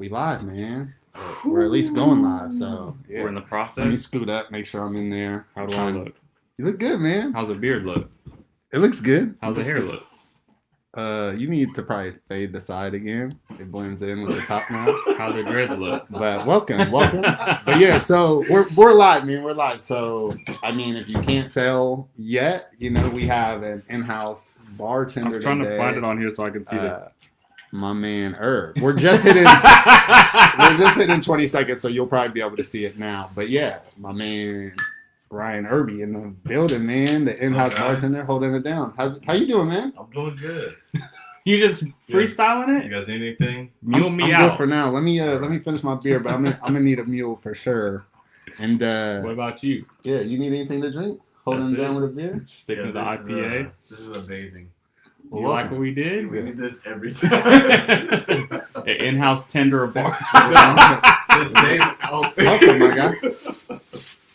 We live, man. We're at least going live, so yeah. We're in the process. Let me scoot up, make sure I'm in there. How do I look? You look good, man. How's the beard look? It looks good. How's the hair look? You need to probably fade the side again. It blends in with the top now. How the dreads look? But welcome. But yeah, so we're live, man. We're live. So I mean, if you can't tell yet, you know we have an in-house bartender. I'm trying today. to find it on here so I can see it. My man Irby. We're just hitting 20 seconds, so you'll probably be able to see it now. But yeah, my man Ryan Irby in the building, man. The in-house bartender holding it down. How you doing, man? I'm doing good. You just freestyling it? You guys need anything? Mule I'm me out. good for now. Let me finish my beer, but I'm gonna need a mule for sure. And what about you? yeah, you need anything to drink? Holding down with a beer? Sticking to the IPA. This is amazing. You like what we did? We need this every time. An in-house tender of bar. The same outfit. Welcome, my guy.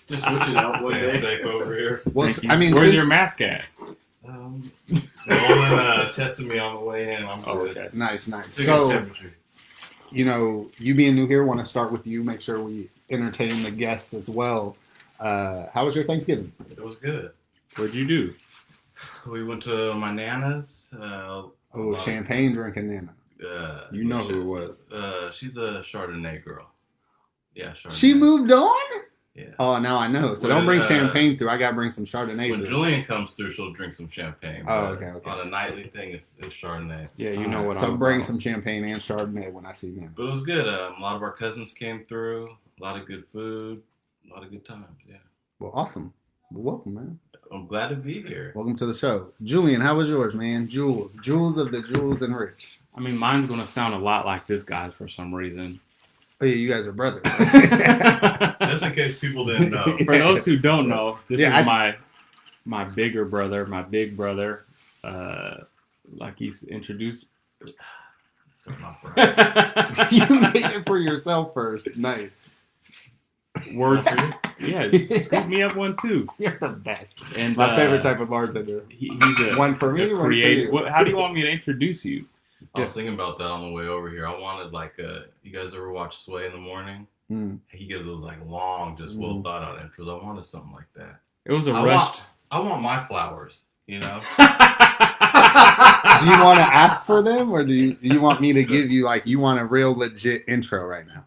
Just switch it out one day. Safe over here. Well, Thank you. I mean, where's your mask at? Nolan tested me on the way in. I'm good. Okay. Nice. Taking So, temperature. you know, you being new here, want to start with you. Make sure we entertain the guests as well. How was your Thanksgiving? It was good. What'd you do? We went to my Nana's. Champagne drinking Nana. You know who it was. She's a Chardonnay girl. Yeah, Chardonnay. She moved on? Yeah. Oh, now I know. So don't bring champagne through. I got to bring some Chardonnay When through. Julian comes through, she'll drink some champagne. Oh, but okay. On a nightly thing, it's Chardonnay. Yeah, you know what So I'm bring about. some champagne and Chardonnay when I see them. But it was good. A lot of our cousins came through. A lot of good food. A lot of good times. Yeah. Well, awesome. Well, welcome, man. I'm glad to be here. Welcome to the show. Julian, how was yours, man? Jules of the Jules&Rich. I mean, mine's going to sound a lot like this guy's for some reason. Oh, yeah, you guys are brothers. Just in case people didn't know. For those who don't know, this Yeah, is my bigger brother, my big brother. Like he's introduced. So not right. You made it for yourself first. Nice. Words. Yeah, scoop me up one too. You're the best. And My favorite type of bartender. He's a One for me, one for creative. you. How do you want me to introduce you? I was thinking about that on the way over here. I wanted you guys ever watch Sway in the Morning? Mm. He gives those long, just well thought out intros. I wanted something like that. It was a rush. I want my flowers, you know? Do you want to ask for them, or do you want me to give you, you want a real legit intro right now?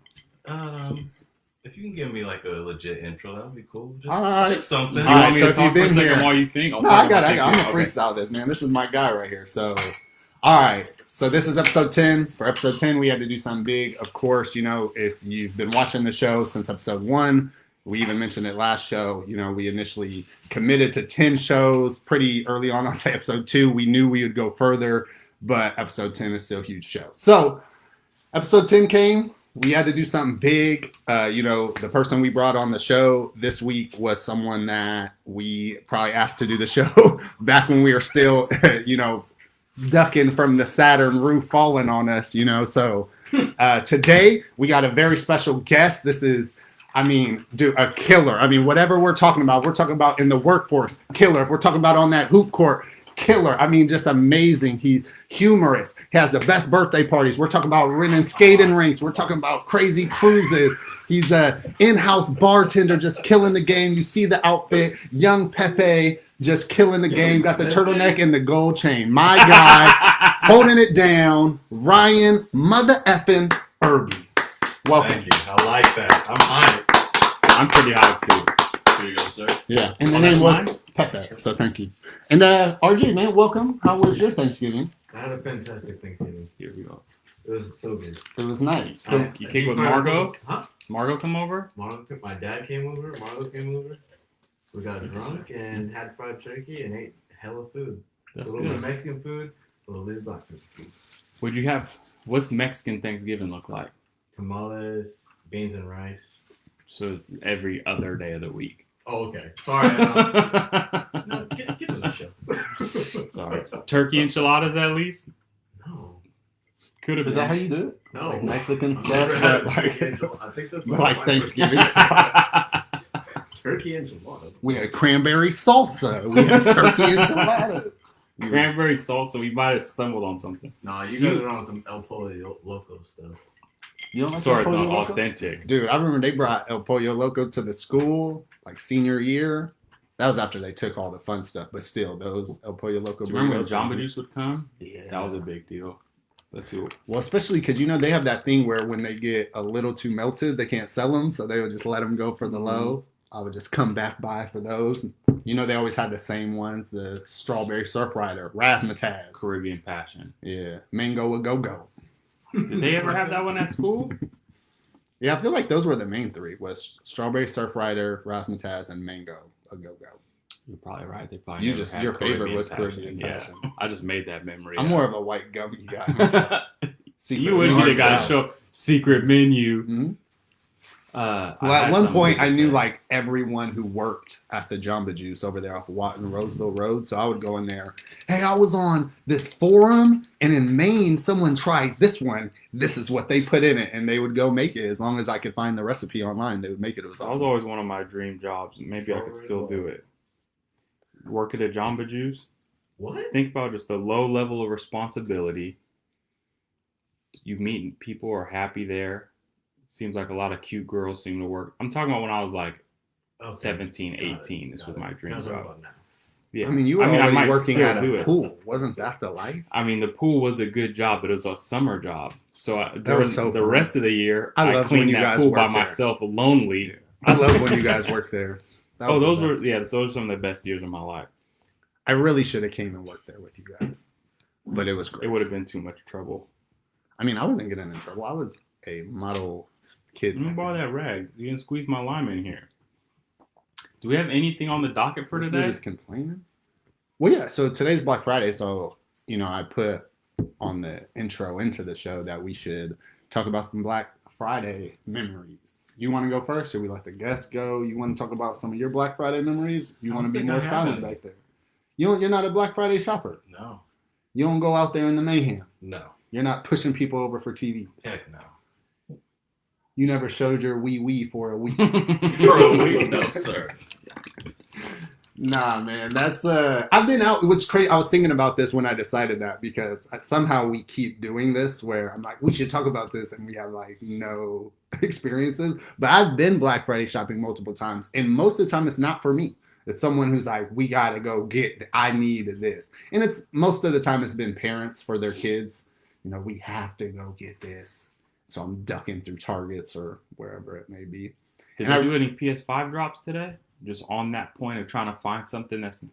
If you can give me a legit intro, that would be cool. Just something. You All right, want me so to if talk you've been for a second here- while you think? No, I got it. I'm Okay. gonna freestyle this, man. This is my guy right here. So, all right. So this is episode 10. For episode 10, we had to do something big. Of course, you know, if you've been watching the show since episode 1, we even mentioned it last show. You know, we initially committed to 10 shows pretty early on. I'll say episode 2. We knew we would go further, but episode 10 is still a huge show. So, episode 10 came. We had to do something big. You know, the person we brought on the show this week was someone that we probably asked to do the show back when we were still, you know, ducking from the Saturn roof falling on us, you know. So today we got a very special guest. This is, a killer. Whatever we're talking about in the workforce, killer. If we're talking about on that hoop court, killer. Just amazing. He's humorous. He has the best birthday parties. We're talking about renting skating rinks. We're talking about crazy cruises. He's a in-house bartender, just killing the game. You see the outfit. Young Pepe, just killing the game. Got the turtleneck and the gold chain. My guy, holding it down. Ryan mother effing Irby. Welcome. Thank you. I like that. I'm hyped. I'm pretty hyped too. Here you go, sir. Yeah, and the name was Pepe, so thank you. And RJ, man, welcome. How was your Thanksgiving? I had a fantastic Thanksgiving. Here we go. It was so good. It was nice. You kick with Margot? Huh? Margot come over? My dad came over. Margo came over. We got drunk and had fried turkey and ate hella food. That's a little bit of good. Mexican food, a little bit of black food. What'd you have? What's Mexican Thanksgiving look like? Tamales, beans and rice. So every other day of the week. Oh, okay. Sorry. No, get to the show. Sorry. Turkey enchiladas at least? No. Could have Is been. that how you do it? No. Like Mexican Never stuff, had but turkey enchilada. I think that's like Thanksgiving. Turkey enchilada. We had cranberry salsa. We had turkey enchiladas. Cranberry salsa, we might have stumbled on something. No, you guys are on some El Pollo Loco stuff. You don't like So El it's Pollo not Loco? authentic. Dude, I remember they brought El Pollo Loco to the school, like senior year. That was after they took all the fun stuff, but still, those El Pollo Loco Do you remember when burritos Jamba were- Juice would come? Yeah. That was a big deal. Let's see. Well, especially because, you know, they have that thing where when they get a little too melted, they can't sell them, so they would just let them go for the low. I would just come back by for those. You know, they always had the same ones, the Strawberry Surf Rider, Razzmatazz. Caribbean Passion. Yeah, Mango a Go-Go. Did they ever have that one at school? Yeah, I feel like those were the main three, was Strawberry Surf Rider, Razzmatazz, and Mango a Go-Go. You're probably right. They probably You never just, had your favorite Caribbean was Passion. Caribbean Yeah, Passion. I just made that memory. I'm up. more of a white gummy guy. Secret You wouldn't be the guy to Menu. show secret menu. Mhm. I Well, at had one something point, good to I knew say. like everyone who worked at the Jamba Juice over there off of Watton Roseville Road. So I would go in there. Hey, I was on this forum, and in Maine, someone tried this one. This is what they put in it, and they would go make it. As long as I could find the recipe online, they would make it. It was That was awesome. always one of my dream jobs. Maybe I could still do it. Work at a Jamba Juice. What? Think about just the low level of responsibility. You meet people who are happy there. Seems like a lot of cute girls seem to work. I'm talking about when I was like 17, 18. This was my dream job. Yeah. I mean, you were I already might working still at do a it. pool. Wasn't that the life? I mean, the pool was a good job, but it was a summer job. So was during so the fun. rest of the year, I I loved when cleaned you that guys pool by worked there. myself, lonely. I love when you guys worked there. That Oh, was the those best. were those are some of the best years of my life. I really should have came and worked there with you guys, but it was great. It would have been too much trouble. I mean, I wasn't getting in trouble. I was a model kid. Let me borrow that rag. You didn't squeeze my lime in here. Do we have anything on the docket for This today? dude is complaining. Well, yeah. So today's Black Friday. So, you know, I put on the intro into the show that we should talk about some Black Friday memories. You want to go first? Should we let the guests go? You want to talk about some of your Black Friday memories? You I want to don't be think more I have silent any. back there? You're not a Black Friday shopper. No. You don't go out there in the mayhem. No. You're not pushing people over for TVs. Heck no. You never showed your wee for a week. For a week, no, sir. Nah, man, that's I've been out. What's crazy? I was thinking about this when I decided that because somehow we keep doing this where I'm like, we should talk about this, and we have like no experiences. But I've been Black Friday shopping multiple times, and most of the time it's not for me. It's someone who's like, we gotta go get. I need this, and it's most of the time it's been parents for their kids. You know, we have to go get this, so I'm ducking through Targets or wherever it may be. Did And they do any PS5 drops today? Just on that point of trying to find something that's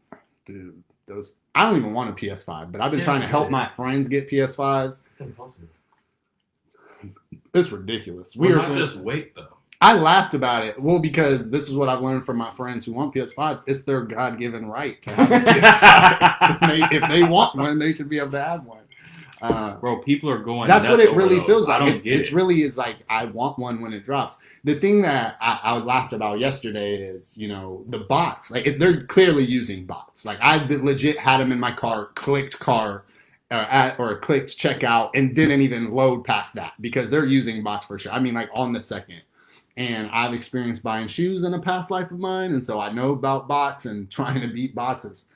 Dude, those I don't even want a PS5, but I've been Yeah, trying to help really. my friends get PS5s. It's impossible. It's ridiculous. Why not just wait though? I laughed about it. Well, because this is what I've learned from my friends who want PS5s. It's their God-given right to have a PS5. If they want one, they should be able to have one. bro. People are going. That's what nuts it over really those. feels like. I don't It's, get it's it. really is like I want one when it drops. The thing that I laughed about yesterday is, you know, the bots. Like they're clearly using bots. Like I legit had them in my car, clicked car, or clicked checkout, and didn't even load past that because they're using bots for sure. I mean, like on the second. And I've experienced buying shoes in a past life of mine, and so I know about bots, and trying to beat bots is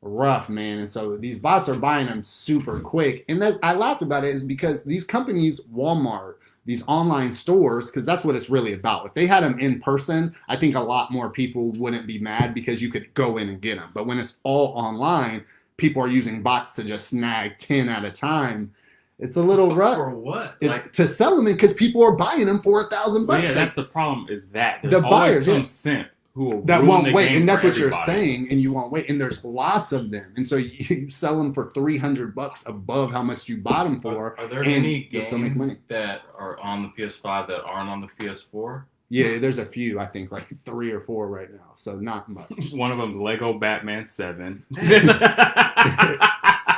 rough, man. And so these bots are buying them super quick. And that I laughed about it is because these companies, Walmart, these online stores, because that's what it's really about. If they had them in person, I think a lot more people wouldn't be mad because you could go in and get them. But when it's all online, people are using bots to just snag 10 at a time. It's a little rough. For what? It's Like, to sell them because people are buying them for $1,000 Well, bucks. yeah, that's the problem. Is that there's The always buyers, some yeah. simp who will that ruin won't the wait, game and that's for what you're everybody. saying, and you won't wait, and there's lots of them, and so you sell them for $300 above how much you bought them for. are there and any you still make money. games that are on the PS5 that aren't on the PS4? Yeah, there's a few, I think, like 3 or 4 right now, so not much. One of them's Lego Batman 7.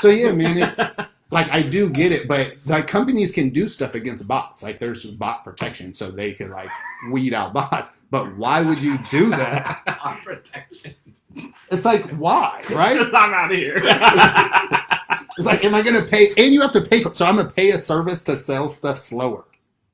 So yeah, man, it's like I do get it, but like companies can do stuff against bots. Like there's bot protection, so they can like weed out bots. But why would you do that? On protection. It's like why, right? I'm out of here. It's like, am I gonna pay? And you have to pay for. So I'm gonna pay a service to sell stuff slower.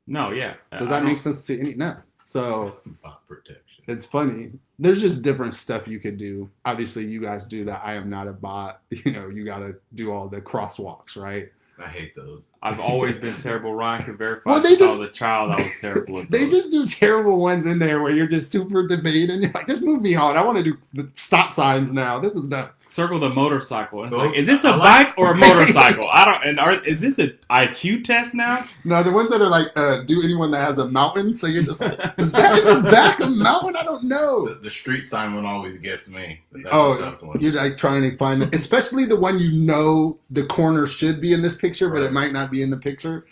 No, yeah. Does that make sense to any? No. So Bot protection. it's funny. There's just different stuff you could do. Obviously, you guys do that. I am not a bot. You know, you got to do all the crosswalks, right? I hate those. I've always been terrible. Ryan can verify. Well, Since I was a child, I was terrible at those. They just do terrible ones in there where you're just super debating. You're like, just move me on. I want to do the stop signs now. This is nuts. Circle the motorcycle. And it's Well, like, is this a I like- bike or a motorcycle? I don't. And is this an IQ test now? No, the ones that are like, do anyone that has a mountain? So you're just like, is that in the back of a mountain? I don't know. The street sign one always gets me. That's a Oh, tough one. you're like trying to find it, especially the one you know the corner should be in this picture, but it Right. might not be in the picture.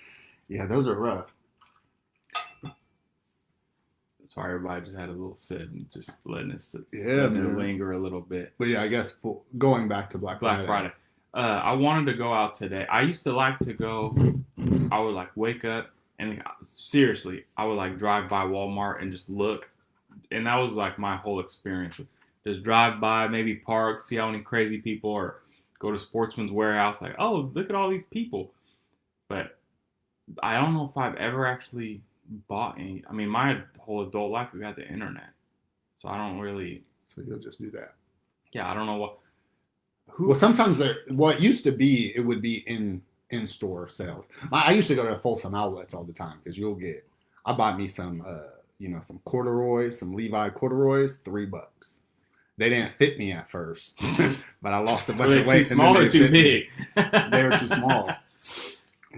Yeah, those are rough. Sorry, everybody just had a little sit and just letting it sit, Yeah, letting it man. linger a little bit. But yeah, I guess going back to Black Friday. I wanted to go out today. I used to like to go. I would like wake up and seriously, I would like drive by Walmart and just look, and that was like my whole experience. Just drive by, maybe park, see how many crazy people, or go to Sportsman's Warehouse. Like, oh, look at all these people. But I don't know if I've ever actually bought any. I mean, my whole adult life we've had the internet, so I don't really. So you'll just do that. Yeah, I don't know what. Well, sometimes it used to be, it would be in store sales. I used to go to Folsom Outlets all the time because I bought me some some corduroys, some Levi corduroys, $3. They didn't fit me at first, but I lost a bunch of weight. Too small or too big? They were too small.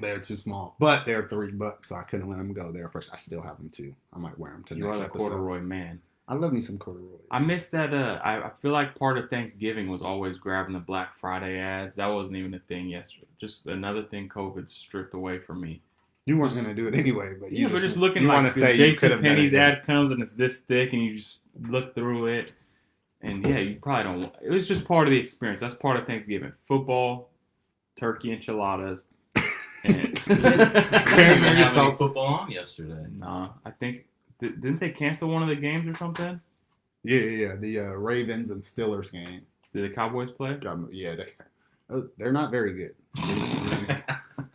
They're too small, but they're $3, so I couldn't let them go there first. I still have them too. I might wear them to You are next the episode. corduroy man. I love me some corduroys. I miss that. I feel like part of Thanksgiving was always grabbing the Black Friday ads. That wasn't even a thing yesterday. Just another thing COVID stripped away from me. You weren't going to do it anyway, but We're just looking you like want to say the you could Jason have done Penny's it. ad comes and it's this thick, and you just look through it, and yeah, you probably don't. It was just part of the experience. That's part of Thanksgiving: football, turkey, enchiladas, and They didn't even Cranberry have any sauce. football on yesterday. Nah, I think didn't they cancel one of the games or something? Yeah. The Ravens and Steelers game. Did the Cowboys play? Yeah, they're not very good.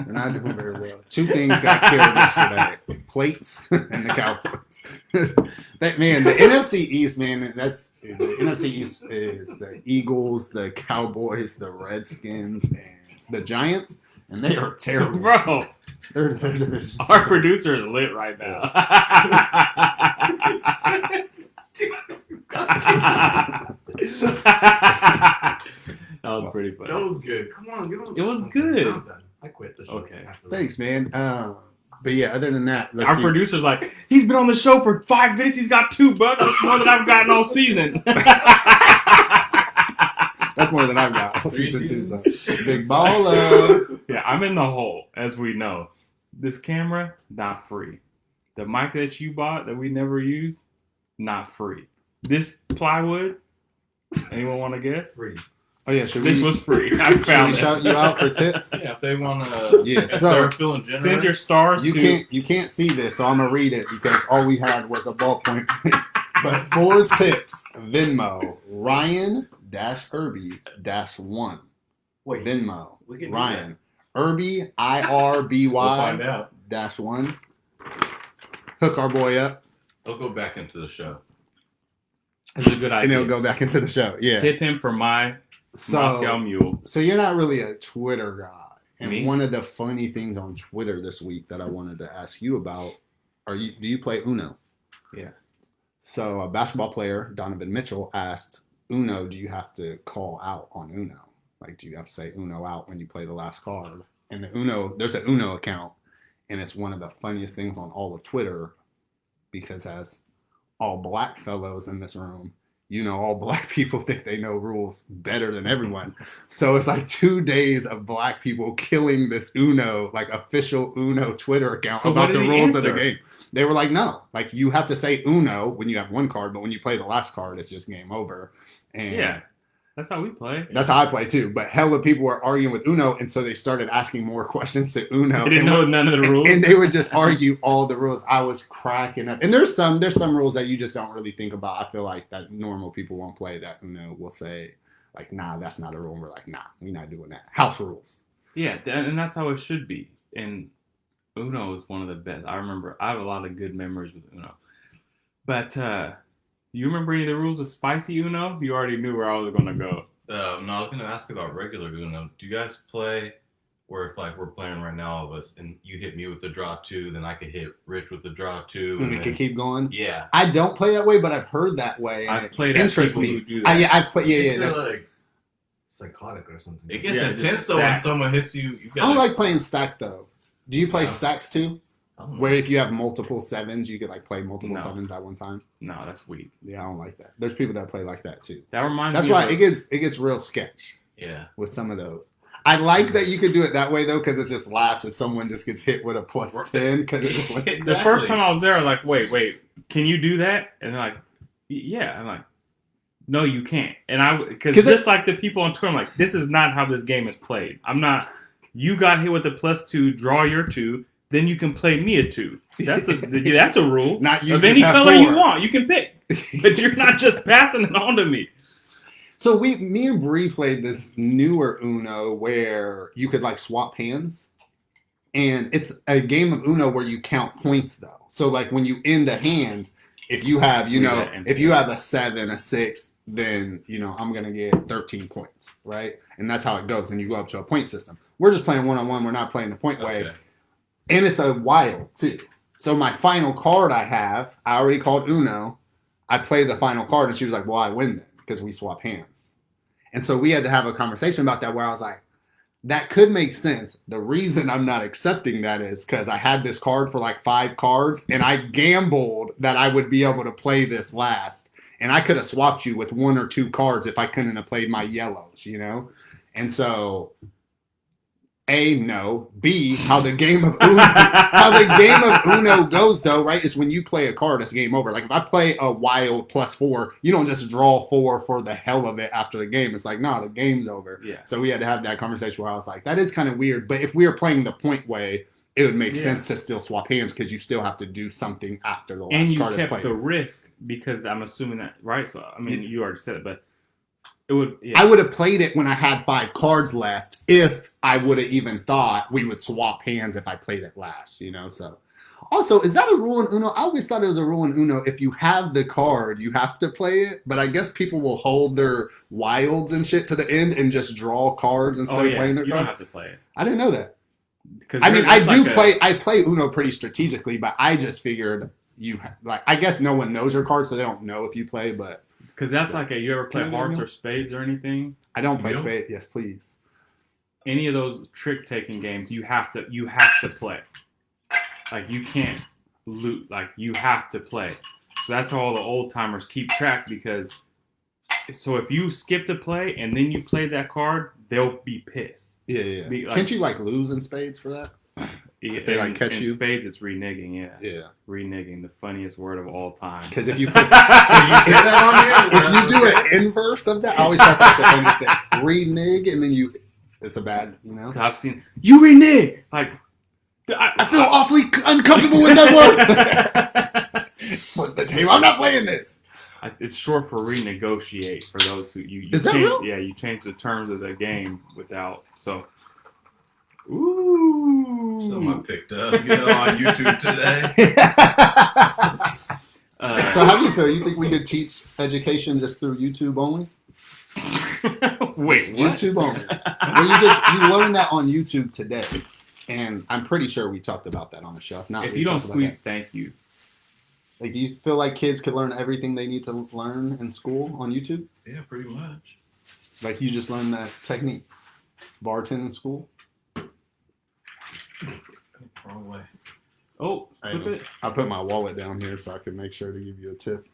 They're not doing very well. 2 things got killed yesterday: plates and the Cowboys. The NFC East, man. That's the NFC East is the Eagles, the Cowboys, the Redskins, and the Giants, and they are terrible. Bro, Their division. our producer is lit right now. That was pretty funny. That was good. Come on, give him. It was okay, good. I'm done. I quit the show. Okay. after this. Thanks, man. But yeah, other than that, let's Our see. producer's like, he's been on the show for 5 minutes. He's got $2. That's more than I've gotten all season. That's more than I've got. All Three season 2, seasons. so. Big baller. Yeah, I'm in the hole, as we know. This camera, not free. The mic that you bought that we never used, not free. This plywood, anyone want to guess? Free. Oh yeah, should This we, was free. I should found we this. shout you out for tips? Yeah, if they want to, Yeah, if so- they're feeling generous, Send your stars You to... can't see this, so I'm gonna read it because all we had was a ballpoint. But 4 tips: Venmo Ryan-Irby-1. Wait. Venmo We can do Ryan Irby IRBY we'll find out. -1. Hook our boy up, They'll go back into the show. That's a good and idea. it'll go back into the show. Yeah. Tip him for my Moscow So, Mule. so you're not really a Twitter guy, and Me? one of the funny things on Twitter this week that I wanted to ask you about do you play Uno? Yeah. So a basketball player, Donovan Mitchell, asked Uno, do you have to call out on Uno? Like, do you have to say Uno out when you play the last card? And there's an Uno account, and it's one of the funniest things on all of Twitter because as all black fellows in this room, all black people think they know rules better than everyone. So it's like 2 days of black people killing this Uno, like official Uno Twitter account So about what the did he rules of the answer? game. They were like, no, like you have to say Uno when you have 1 card, but when you play the last card, it's just game over. And Yeah. That's how we play. that's how I play too. But hella people were arguing with Uno, and so they started asking more questions to Uno. I didn't know none of the rules. And they would just argue all the rules. I was cracking up. And there's some rules that you just don't really think about. I feel like that normal people won't play that. Will say like, nah, that's not a rule. And we're like, nah, we're not doing that. House rules. Yeah, and that's how it should be. And Uno is one of the best. I have a lot of good memories with Uno. But you remember any of the rules of Spicy Uno? You already knew where I was going to go. No, I was going to ask about regular Uno. Do you guys play Where if like we're playing right now, all of us, and you hit me with the draw 2, then I could hit Rich with the draw 2, And we can keep going. Yeah, I don't play that way, but I've heard that way. And I've played at people who do that. Yeah, I've played. Yeah, It's that's. like psychotic or something. it gets Yeah, intense just though when stacks. someone hits you. You I don't like playing stack though. Do you play No. stacks too? I don't know. Where if you have multiple 7s, you could like play multiple No. 7s at one time. No, that's weak. Yeah, I don't like that. There's people that play like that too. That reminds That's me why of it gets real sketch Yeah, with some of those. I like that you could do it that way though, because it just laughs if someone just gets hit with a plus 10. Because it just like, The first time I was there, I was like, wait, can you do that? And they're like, yeah. I'm like, no, you can't. And because just like the people on Twitter, I'm like, this is not how this game is played. I'm not. You got hit with a +2, draw your 2, then you can play me a 2. That's a rule. Not you. Of just any have color 4. you want, you can pick, but you're not just passing it on to me. So me and Bree played this newer Uno where you could like swap hands, and it's a game of Uno where you count points though. So like when you end a hand, if you have if you have a 7, a 6, then I'm gonna get 13 points, right? And that's how it goes. And you go up to a point system. We're just playing 1-on-1. We're not playing the point way, and it's a wild too. So my final card I already called Uno. I played the final card, and she was like, "Well, I win then." Because we swap hands. And so we had to have a conversation about that where I was like, that could make sense. The reason I'm not accepting that is because I had this card for like 5 cards and I gambled that I would be able to play this last. And I could have swapped you with 1 or 2 cards if I couldn't have played my yellows, And so A, no. B, how the game of Uno goes though, right, is when you play a card, it's game over. Like if I play a wild +4, you don't just draw 4 for the hell of it after the game. It's like, no, the game's over. Yeah. So we had to have that conversation where I was like, that is kind of weird. But if we were playing the point way, it would make sense to still swap hands because you still have to do something after the last And you card is kept played. the risk because I'm assuming that, right? So, I mean, you already said it, but it would. Yeah. I would have played it when I had 5 cards left if I would have even thought we would swap hands if I played it last, So, also, is that a rule in Uno? I always thought it was a rule in Uno. If you have the card, you have to play it. But I guess people will hold their wilds and shit to the end and just draw cards instead of playing their you cards. don't have to play it. I didn't know that. I mean, I play Uno pretty strategically, but I just figured I guess no one knows your cards, so they don't know if you play, but. Because that's like you ever play Can I hearts know? or spades or anything? I don't play You don't? spade. Yes, please. Any of those trick taking games, you have to play. Like you can't loot. Like you have to play. So that's how all the old timers keep track because. So if you skip to play and then you play that card, they'll be pissed. Yeah. Like, Can't you lose in spades for that? If they catch in you? spades, it's reneging. Yeah. Yeah. Reneging, the funniest word of all time. Because if you Say that on here? if you do an inverse of that, I always thought that's the funniest thing. Renege, and then it's a bad, I've seen you renege. Like I feel awfully uncomfortable with that word. Put the table. I'm not playing this. It's short for renegotiate for those who you Is that change, real? Yeah, you change the terms of the game without so. Ooh. Something I picked up, on YouTube today. So how do you feel? You think we could teach education just through YouTube only? Wait, what? YouTube only. Well, you learned that on YouTube today, and I'm pretty sure we talked about that on the show. If you don't squeeze, thank you. Like, do you feel like kids could learn everything they need to learn in school on YouTube? Yeah, pretty much. Like you just learned that technique, bartending in school. Wrong way. Oh, flip it. I put my wallet down here so I can make sure to give you a tip.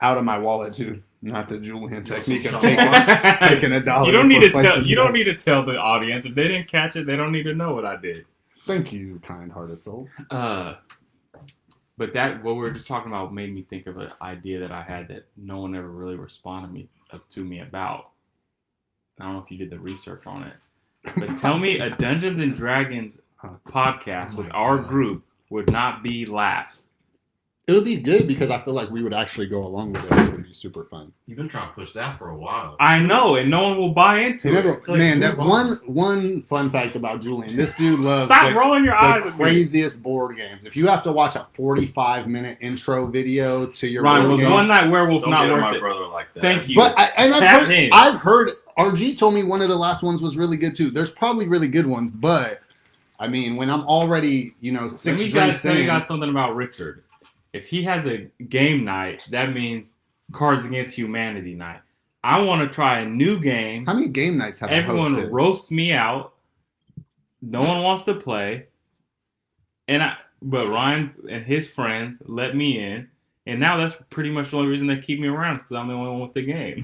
Out of my wallet too, not the Julian technique of taking $1. You don't need to before tell. placing You it. don't need to tell the audience if they didn't catch it. They don't need to know what I did. Thank you, kind-hearted soul. But what we were just talking about made me think of an idea that I had that no one ever really responded to me about. I don't know if you did the research on it, but tell me a Dungeons and Dragons podcast with our group would not be laughs. It would be good because I feel like we would actually go along with it, which would be super fun. You've been trying to push that for a while. I know, and no one will buy into it. It's like, Man, that move on. one fun fact about Julian, this dude loves Stop rolling your eyes the at me. craziest board games. If you have to watch a 45-minute intro video to your Ryan, board was game, One Night Werewolf Don't not get on worth my it? brother like that. Thank you. but Tap in. I've heard RG told me one of the last ones was really good too. There's probably really good ones, but I mean, when I'm already, Let six me drinks tell you in, guys something about Richard. If he has a game night, that means Cards Against Humanity night. I want to try a new game. how many game nights have I Everyone hosted? roasts me out. No one wants to play. But Ryan and his friends let me in. And now that's pretty much the only reason they keep me around because I'm the only one with the game.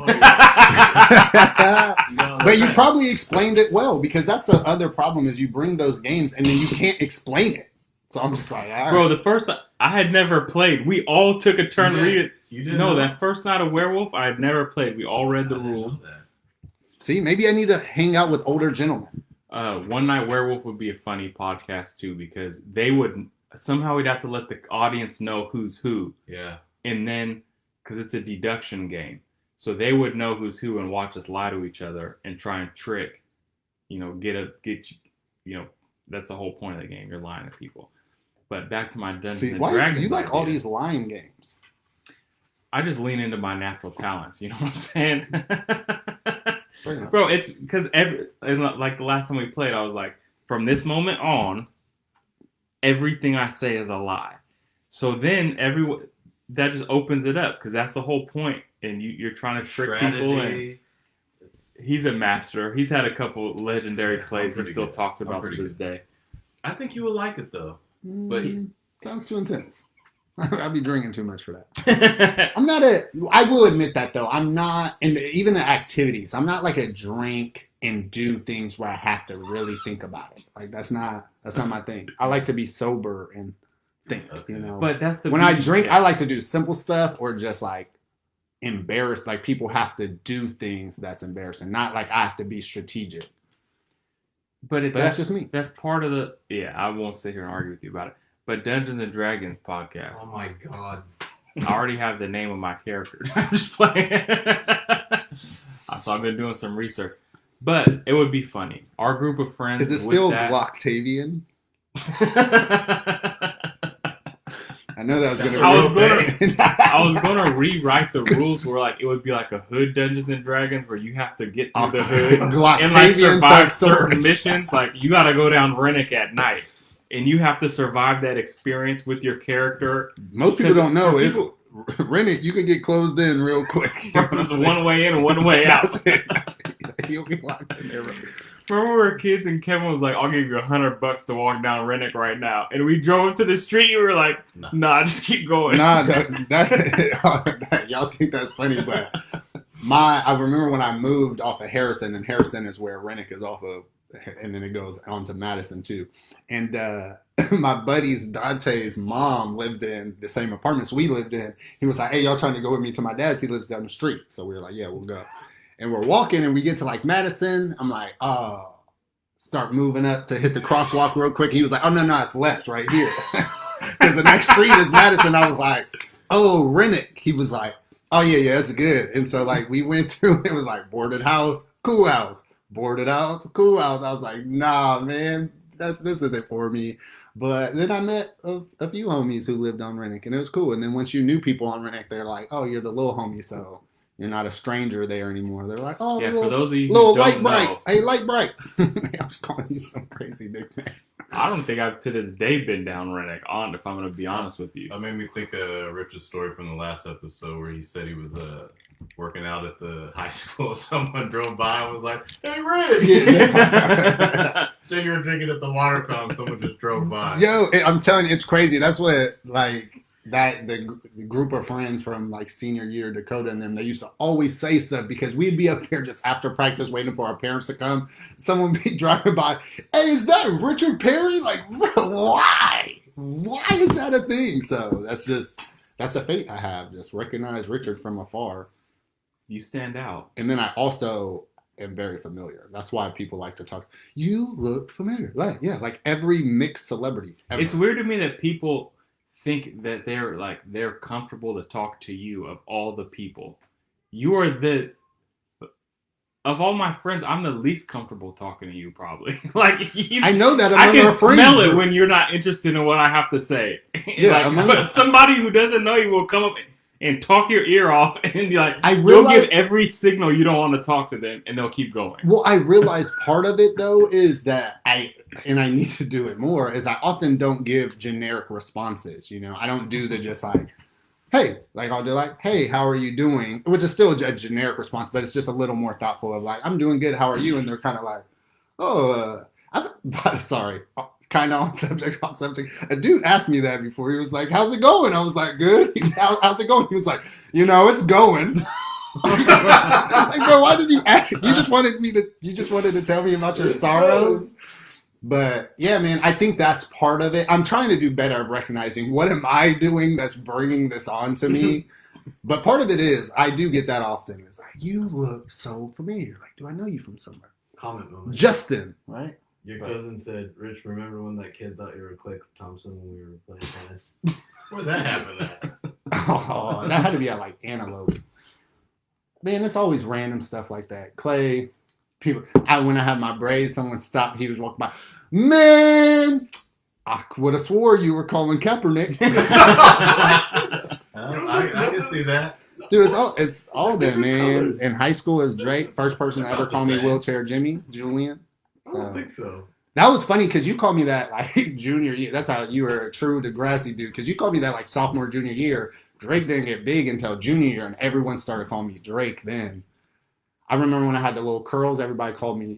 But you probably explained it well because that's the other problem is you bring those games and then you can't explain it. So I'm just like, all right. Bro, the first I had never played. We all took a turn You reading. You didn't No, know? that first night of Werewolf, I had never played. We all read the I didn't know rules. that. See, maybe I need to hang out with older gentlemen. One Night Werewolf would be a funny podcast too because they would somehow we'd have to let the audience know who's who, Yeah. and then because it's a deduction game, so they would know who's who and watch us lie to each other and try and trick, that's the whole point of the game. You're lying to people. But back to my Dungeons See, and why Dragons. you like all idea. these lying games? I just lean into my natural talents. You know what I'm saying? Fair enough. Bro, it's because like the last time we played, I was like, from this moment on, everything I say is a lie. So then that just opens it up because that's the whole point, and you're trying to trick people. And he's a master. He's had a couple legendary plays he pretty still good. talks I'm about to pretty this day. I think you would like it though. But Sounds too intense. I'd be drinking too much for that. I will admit that though. I'm not, even the activities, I'm not like a drink and do things where I have to really think about it. Like that's not my thing. I like to be sober and think, But that's the when I beauty. drink, I like to do simple stuff or just like embarrassed. Like people have to do things that's embarrassing, not like I have to be strategic. But that's just me. That's part of the. Yeah, I won't sit here and argue with you about it. But Dungeons and Dragons podcast. Oh my god. I already have the name of my character. I'm just playing. So I've been doing some research. But it would be funny. Our group of friends. Is it still Glocktavian? I know that was going to. I was gonna rewrite the rules where like it would be like a hood Dungeons and Dragons where you have to get through the hood and like survive certain missions. Like you got to go down Rennick at night. And you have to survive that experience with your character. Most people don't know is Rennick. You can get closed in real quick. There's one way in and one way out. That's it. You'll be locked in there. Remember we were kids and Kevin was like, "I'll give you $100 to walk down Rennick right now," and we drove to the street. You were like, "Nah, just keep going." Nah, y'all think that's funny, but I remember when I moved off of Harrison, and Harrison is where Rennick is off of. And then it goes on to Madison too. And my buddy's Dante's mom lived in the same apartments we lived in. He was like, "Hey, y'all trying to go with me to my dad's? He lives down the street." So we were like, "Yeah, we'll go." And we're walking and we get to like Madison. I'm like, "Oh," start moving up to hit the crosswalk real quick. He was like, "Oh, no, it's left right here." Because the next street is Madison. I was like, "Oh, Rennick." He was like, "Oh, yeah, that's good." And so like we went through, it was like boarded house, cool house. Boarded house, cool house. I was like, "Nah, man, this isn't for me." But then I met a few homies who lived on Rennick, and it was cool. And then once you knew people on Rennick, they're like, "Oh, you're the little homie, so you're not a stranger there anymore." They're like, "Oh, yeah." little, For those of you who little don't light know, bright, hey, light bright." I was calling you some crazy nickname. I don't think I've to this day been down Rennick. If I'm gonna be honest with you, That made me think of Rich's story from the last episode where he said he was working out at the high school. Someone drove by and was like, "Hey, Rick!" So you were drinking at the water fountain. Someone just drove by. Yo, I'm telling you, it's crazy. That's what the group of friends from like senior year, Dakota and them, they used to always say stuff because we'd be up there just after practice waiting for our parents to come. Someone would be driving by, "Hey, is that Richard Perry?" Like, why? Why is that a thing? So that's a fate I have. Just recognize Richard from afar. you stand out. And then I also am very familiar. That's why people like to talk. "You look familiar." Like every mixed celebrity ever. It's weird to me that people think that they're comfortable to talk to you of all the people. You are of all my friends, I'm the least comfortable talking to you, probably. I know that I among can our friends. smell it when you're not interested in what I have to say. Yeah, but somebody who doesn't know you will come up and talk your ear off and be like, you'll give every signal you don't want to talk to them, and they'll keep going. Well, I realize part of it, though, is that I need to do it more, is I often don't give generic responses, you know? I don't do the just like, hey, like I'll do like, hey, how are you doing? Which is still a generic response, but it's just a little more thoughtful of like, I'm doing good, how are you? And they're kind of like, oh, sorry, kind of on subject. A dude asked me that before. He was like, how's it going? I was like, good. How's it going? He was like, it's going. Like, bro, why did you ask? You just wanted to tell me about your sorrows. But yeah, man, I think that's part of it. I'm trying to do better at recognizing what am I doing that's bringing this on to me. But part of it is I do get that often. It's like, you look so familiar. Like, do I know you from somewhere? Comment moment. Justin, right? Your cousin said, Rich, remember when that kid thought you were Clay Thompson when we were playing tennis? Where'd that happen at? Oh, that had to be at like Antelope. Man, it's always random stuff like that. Clay, people. When I had my braids, someone stopped. He was walking by. Man, I would have swore you were calling Kaepernick. I can see that. Dude, it's all that, man. In high school, as Drake, first person to ever call me Wheelchair Jimmy, Julian. I don't think so. That was funny because you called me that like junior year. That's how you were a true Degrassi dude. Because you called me that like sophomore, junior year. Drake didn't get big until junior year, and everyone started calling me Drake then. I remember when I had the little curls, everybody called me,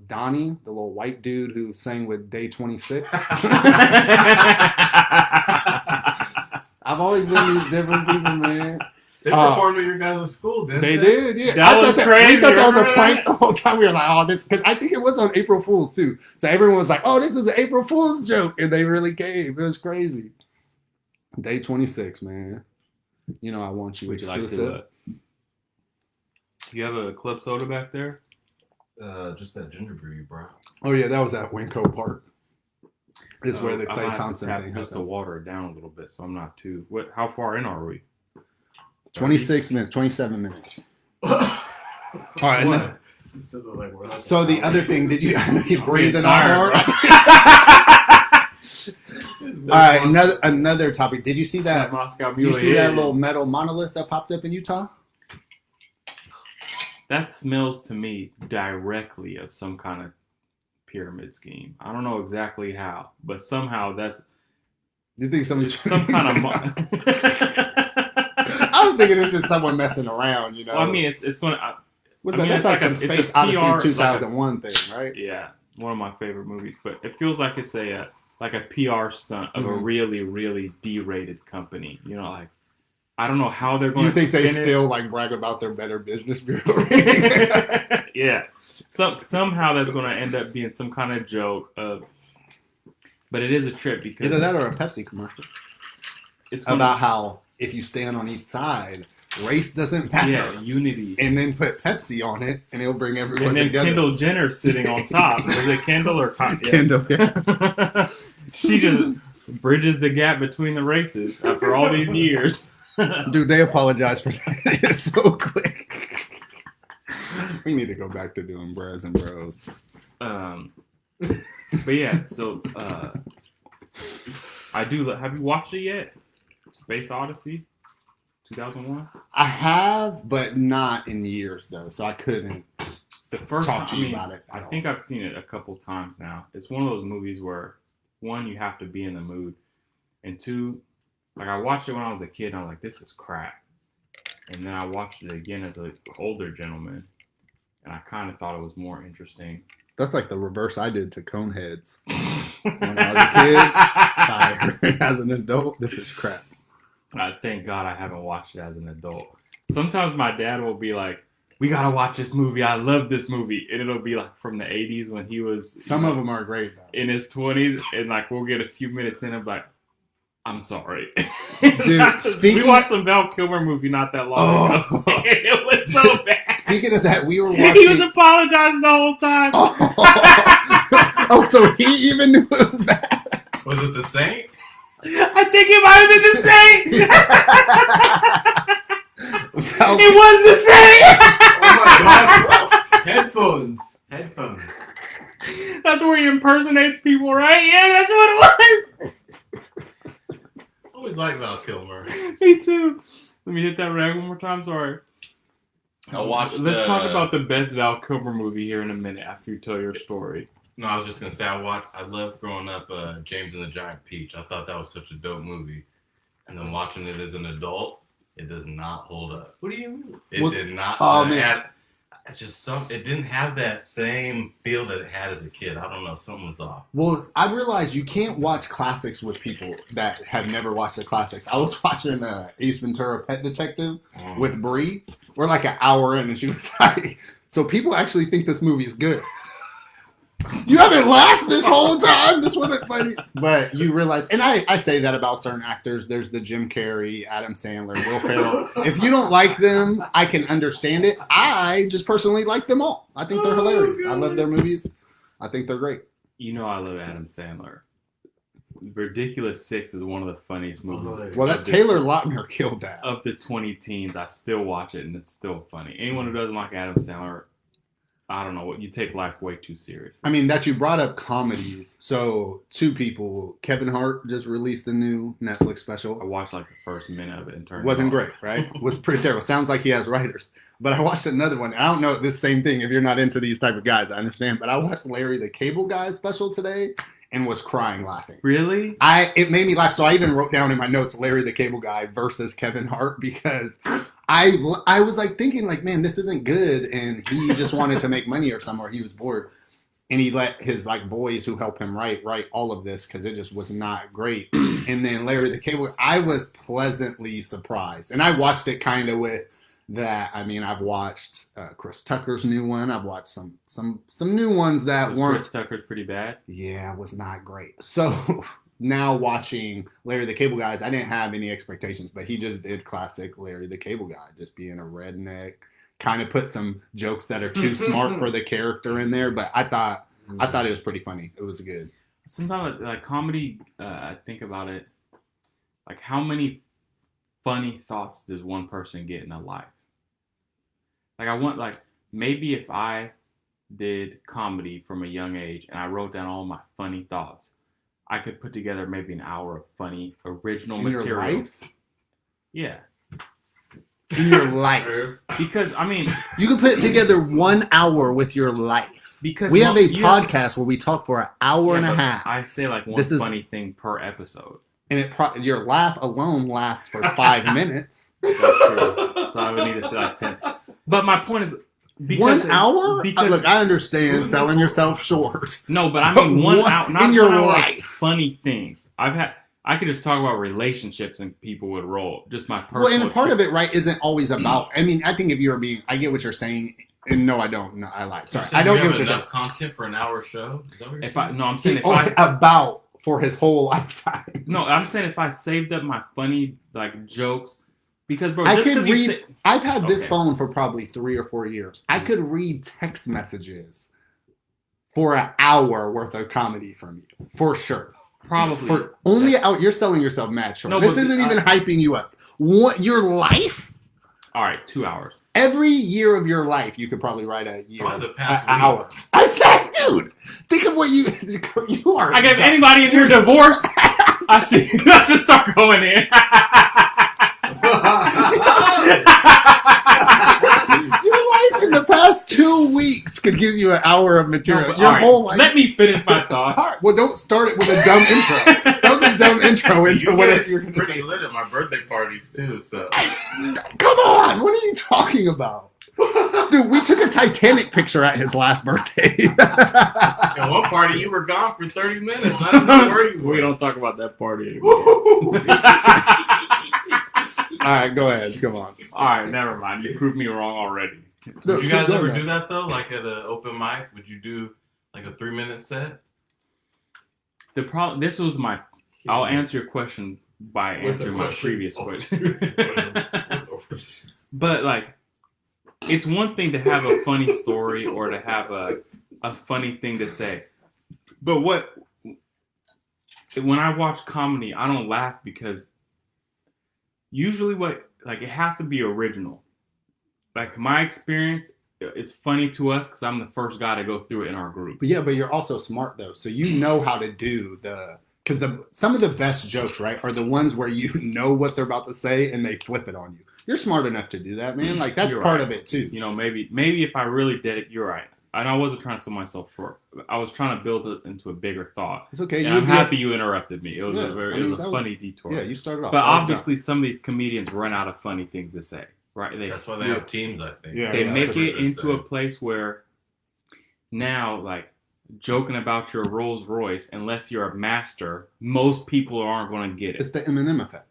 Donnie, the little white dude who sang with Day 26. I've always been these different people, man. They performed at your guys' school, didn't they? They did, yeah. That was crazy. We thought that was a prank the whole time. We were like, oh, this, because I think it was on April Fool's too. So everyone was like, oh, this is an April Fool's joke. And they really came. It was crazy. Day 26, man. I want you Would you exclusive. like to, you have a club soda back there? Just that ginger brew you brought. Oh, yeah, that was at Winco Park. It's where the I Clay might Thompson have thing just to happened. water it down a little bit, so I'm not too. How far in are we? 26 minutes, 27 minutes. All right. What? So the other thing, did you breathing tired, hard? All right, another topic. Did you see that? Moscow Did you Mule see that is. little metal monolith that popped up in Utah? That smells to me directly of some kind of pyramid scheme. I don't know exactly how, but somehow that's You think somebody's some kind of. I was thinking it's just someone messing around, Well, I mean, it's going to. That's like some Space Odyssey PR 2001 thing, right? Yeah, one of my favorite movies, but it feels like it's a PR stunt of a really, really D-rated company. Like I don't know how they're going. You think to they spin still like brag about their Better Business Bureau? Yeah, somehow that's going to end up being some kind of joke of. But it is a trip because Either that or a Pepsi commercial. It's about how if you stand on each side, race doesn't matter. Yeah, unity. And then put Pepsi on it, and it'll bring everyone and then together. Kendall Jenner sitting on top. Was it Kendall or Kendall? Kendall, yeah. She just bridges the gap between the races after all these years. Dude, they apologize for that. It's so quick. We need to go back to doing bros and bros. But yeah, so I do. Have you watched it yet? Space Odyssey, 2001. I have, but not in years though, so I couldn't talk to you about it. I think I've seen it a couple times now. It's one of those movies where, one, you have to be in the mood, and two, like I watched it when I was a kid, and I was like, this is crap. And then I watched it again as an older gentleman, and I kind of thought it was more interesting. That's like the reverse I did to Coneheads. When I was a kid, fire. As an adult, this is crap. Thank God I haven't watched it as an adult. Sometimes my dad will be like, we gotta watch this movie. I love this movie. And it'll be like from the 80s when he was Some of them are great though. in his 20s. And like we'll get a few minutes in and be like, I'm sorry. Dude, we watched some Val Kilmer movie not that long ago. It was so bad. Speaking of that, we were watching... He was apologizing the whole time. Oh, so he even knew it was bad. Was it The Saint? I think it might have been the same. Falcon. It was the same. Oh my god! Headphones. That's where he impersonates people, right? Yeah, that's what it Always like Val Kilmer. was. Me too. Let me hit that rag one more time. Sorry. I watched. Let's talk about the best Val Kilmer movie here in a minute after you tell your story. No, I was just gonna say I loved growing up James and the Giant Peach. I thought that was such a dope movie, and then watching it as an adult, it does not hold up. What do you mean? It did not. Oh, man. It didn't have that same feel that it had as a kid. I don't know, something was off. Well, I realized you can't watch classics with people that have never watched the classics. I was watching Ace Ventura: Pet Detective with Bree. We're like an hour in, and she was like, "So people actually think this movie is good." You haven't laughed this whole time. This wasn't funny. But you realize, and I say that about certain actors. There's the Jim Carrey, Adam Sandler, Will Ferrell. If you don't like them, I can understand it. I just personally like them all. I think they're hilarious. I love their movies. I think they're great. You know I love Adam Sandler. Ridiculous 6 is one of the funniest movies. Well, that Taylor Lautner killed that. Of the 20 teens, I still watch it and it's still funny. Anyone who doesn't like Adam Sandler, I don't know what, you take life way too serious. I mean, that you brought up comedies. So, two people. Kevin Hart just released a new Netflix I special. watched like the first minute of it and turned Wasn't it off. great, right? Was pretty terrible. Sounds like he has writers. But I watched another one. I don't know this same thing if you're not into these type of guys. I understand. But I watched Larry the Cable Guy special today and was crying laughing. Really? It made me laugh. So I even wrote down in my notes Larry the Cable Guy versus Kevin Hart because I was like thinking like, man, this isn't good. And he just wanted to make money or somewhere. He was bored. And he let his like boys who help him write all of this because it just was not great. And then Larry the Cable, I was pleasantly surprised. And I watched it kind of with that. I mean, I've watched Chris Tucker's new one. I've watched some new ones that weren't. Chris Tucker's pretty bad? Yeah, was not great. So now watching Larry the Cable Guys, I didn't have any expectations, but he just did classic Larry the Cable Guy, just being a redneck. Kind of put some jokes that are too smart for the character in there, but I thought it was pretty funny. It was good. Sometimes like comedy, I think about it, like how many funny thoughts does one person get in a life? Like I want, like maybe if I did comedy from a young age and I wrote down all my funny thoughts, I could put together maybe an hour of funny original In material. your life? Yeah. In your life. Because I mean, You can put together 1 hour with your life. because We have a you- podcast where we talk for an hour and a but half. I say like one This is- funny thing per episode. And your laugh alone lasts for 5 minutes. That's true. So I would need to say like 10. But my point is, because 1 hour? Because Look, I understand selling yourself short. no, but I mean one What hour, not in your 1 hour, like, life? funny things. I could just talk about relationships and people would roll. Just my personal. Well, and a part of it, right, isn't always about. I mean, I think if you're being, I get what you're saying, and no, I don't. No, I lied. Sorry, I don't get what you're saying. Enough content for an hour show. Is that what you're If saying? I'm saying if Only about for his whole lifetime. no, I'm saying if I saved up my funny like jokes, because bro, I just could 'cause you read. say- I've had this Okay. phone for probably 3 or 4 years. I could read text messages for an hour worth of comedy from you, for sure. probably For only out, you're selling yourself mad short. No, This but isn't even hyping you up. What your life? all right, 2 hours. Every year of your life, you could probably write a year, Probably the an past week. hour. Exactly, dude. Think of what you are. I got anybody in your divorce. I see. Let's just start going in. Your life in the past 2 weeks could give you an hour of material. No, but, Your all right, whole life. Let me finish my thought. All right, well, don't start it with a dumb intro. That was a dumb intro into You whatever get you're going to pretty say. lit at my birthday parties too. So Come on, what are you talking about? Dude, we took a Titanic picture at his last birthday. at one party you were gone for 30 minutes. I don't know where you were. We don't talk about that party anymore. All right, go ahead. Come on. All right, never mind. You proved me wrong already. Would you guys ever do that though? Like at an open mic, would you do like a 3-minute set? The problem. This was my. I'll answer your question by With the answering my question. previous Oh. question. But like, it's one thing to have a funny story or to have a funny thing to say, but what when I watch comedy, I don't laugh because usually it has to be original. Like my experience, it's funny to us because I'm the first guy to go through it in our group. But you're also smart though, so you know how to do because some of the best jokes, right, are the ones where you know what they're about to say and they flip it on you. You're smart enough to do that, man. Like that's You're part right. of it too. Maybe if I really did it, you're right. And I wasn't trying to sell myself short. I was trying to build it into a bigger thought. It's okay. And I'm happy you interrupted me. It was a funny detour. Yeah, you started off. But obviously, some of these comedians run out of funny things to say, right? That's why they have teams, I think. They make it into a place where now, like, joking about your Rolls Royce, unless you're a master, most people aren't going to get it. It's the Eminem effect.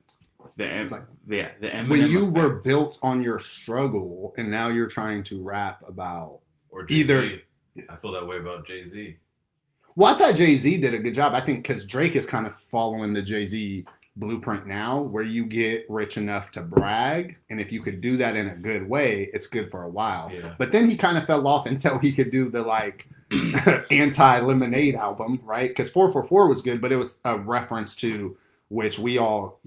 The Eminem when you effect. were built on your struggle, and now you're trying to rap about or Jay-Z. I feel that way about Jay-Z. Well, I thought Jay-Z did a good job. I think because Drake is kind of following the Jay-Z blueprint now, where you get rich enough to brag, and if you could do that in a good way, it's good for a while. Yeah. But then he kind of fell off until he could do the like anti-Lemonade album, right? Because 444 was good, but it was a reference to which we all,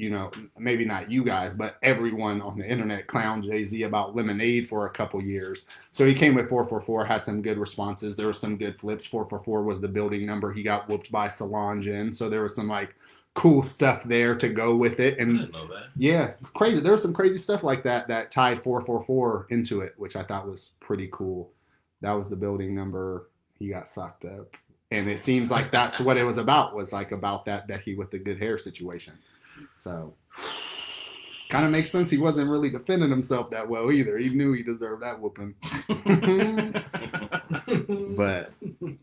maybe not you guys, but everyone on the internet clowned Jay-Z about Lemonade for a couple years. So he came with 444, had some good responses. There were some good flips. 444 was the building number. He got whooped by Solange in. So there was some like cool stuff there to go with it. And I didn't know that. Yeah, crazy. There was some crazy stuff like that tied 444 into it, which I thought was pretty cool. That was the building number. He got socked up. And it seems like that's what it was about that Becky with the good hair situation. So, kind of makes sense. He wasn't really defending himself that well either. He knew he deserved that whooping. But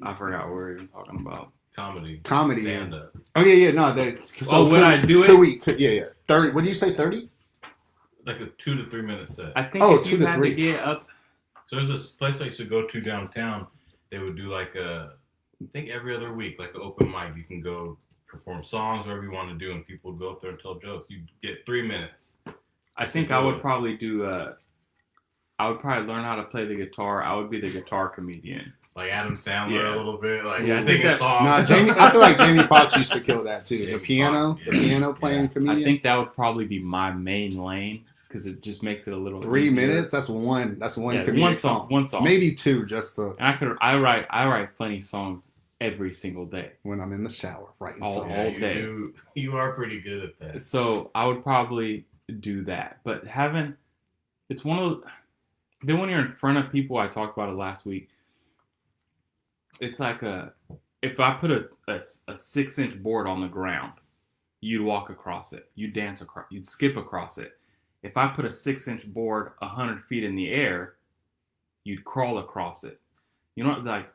I forgot what we were talking about. Comedy. Stand up. Oh yeah. No. Would I do it? Could we? Yeah. 30. What do you say? 30? Like a 2 to 3 minute set. I think if you had to get up. So there's this place I used to go to downtown. They would do I think every other week, like an open mic. You can go perform songs, whatever you want to do, and people would go up there and tell jokes. You get 3 minutes. I think I would probably do. I would probably learn how to play the guitar. I would be the guitar comedian. Like Adam Sandler a little bit, singing songs. No, I feel like Jamie Foxx used to kill that too. The piano playing comedian. I think that would probably be my main lane because it just makes it a little 3 easier. minutes. That's one comedic one song, maybe two, just to. And I write plenty songs every single day when I'm in the shower writing all day. You are pretty good at that. So I would probably do that, but it's one of those. Then when you're in front of people, I talked about it last week. It's like if I put a 6-inch board on the ground, you'd walk across it, you'd dance across, you'd skip across it. If I put a 6-inch board 100 feet in the air, you'd crawl across it. You know, like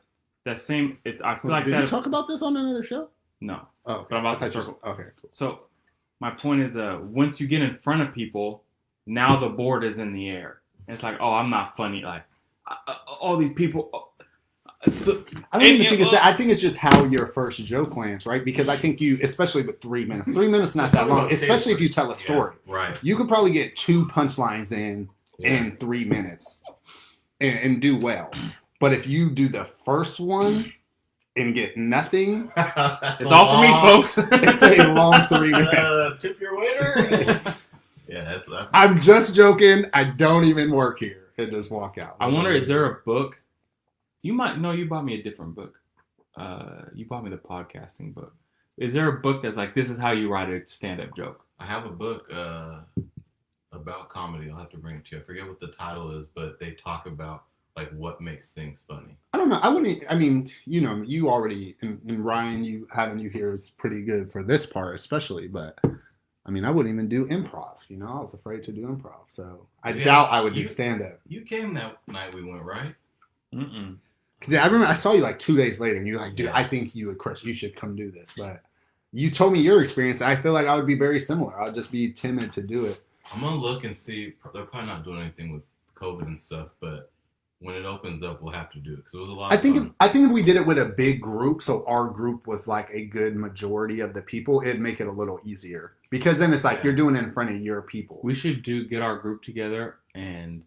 that same. I feel like Did that. you talk about this on another show? No. Oh, okay. But I'm about to circle. Okay, cool. So my point is, once you get in front of people, now the board is in the air. And it's like, oh, I'm not funny. Like all these people. So, I don't even think it's that. I think it's just how your first joke lands, right? Because I think you, especially with 3 minutes, 3 minutes not that long, especially if you tell a story. Yeah, right. You could probably get 2 punchlines in 3 minutes and do well. But if you do the first one and get nothing, it's all for me, folks. It's a long 3 minutes. Tip your waiter. That's. I'm just joking. I don't even work here. And just walk out. I wonder, is there a book? You bought me a different book. You bought me the podcasting book. Is there a book that's like, this is how you write a stand-up joke? I have a book about comedy. I'll have to bring it to you. I forget what the title is, but they talk about like what makes things funny. I don't know. You already, and Ryan, having you here is pretty good for this part, especially, but I wouldn't even do improv. I was afraid to do improv. So I doubt I would do stand-up. You came that night we went, right? Mm-mm. Because I remember I saw you like 2 days later, and you're like, dude, I think you should come do this. But you told me your experience. I feel like I would be very similar. I'd just be timid to do it. I'm going to look and see. They're probably not doing anything with COVID and stuff, but when it opens up, we'll have to do it. Because it was a lot of fun. I think if we did it with a big group, so our group was like a good majority of the people, it'd make it a little easier. Because then it's like you're doing it in front of your people. We should get our group together and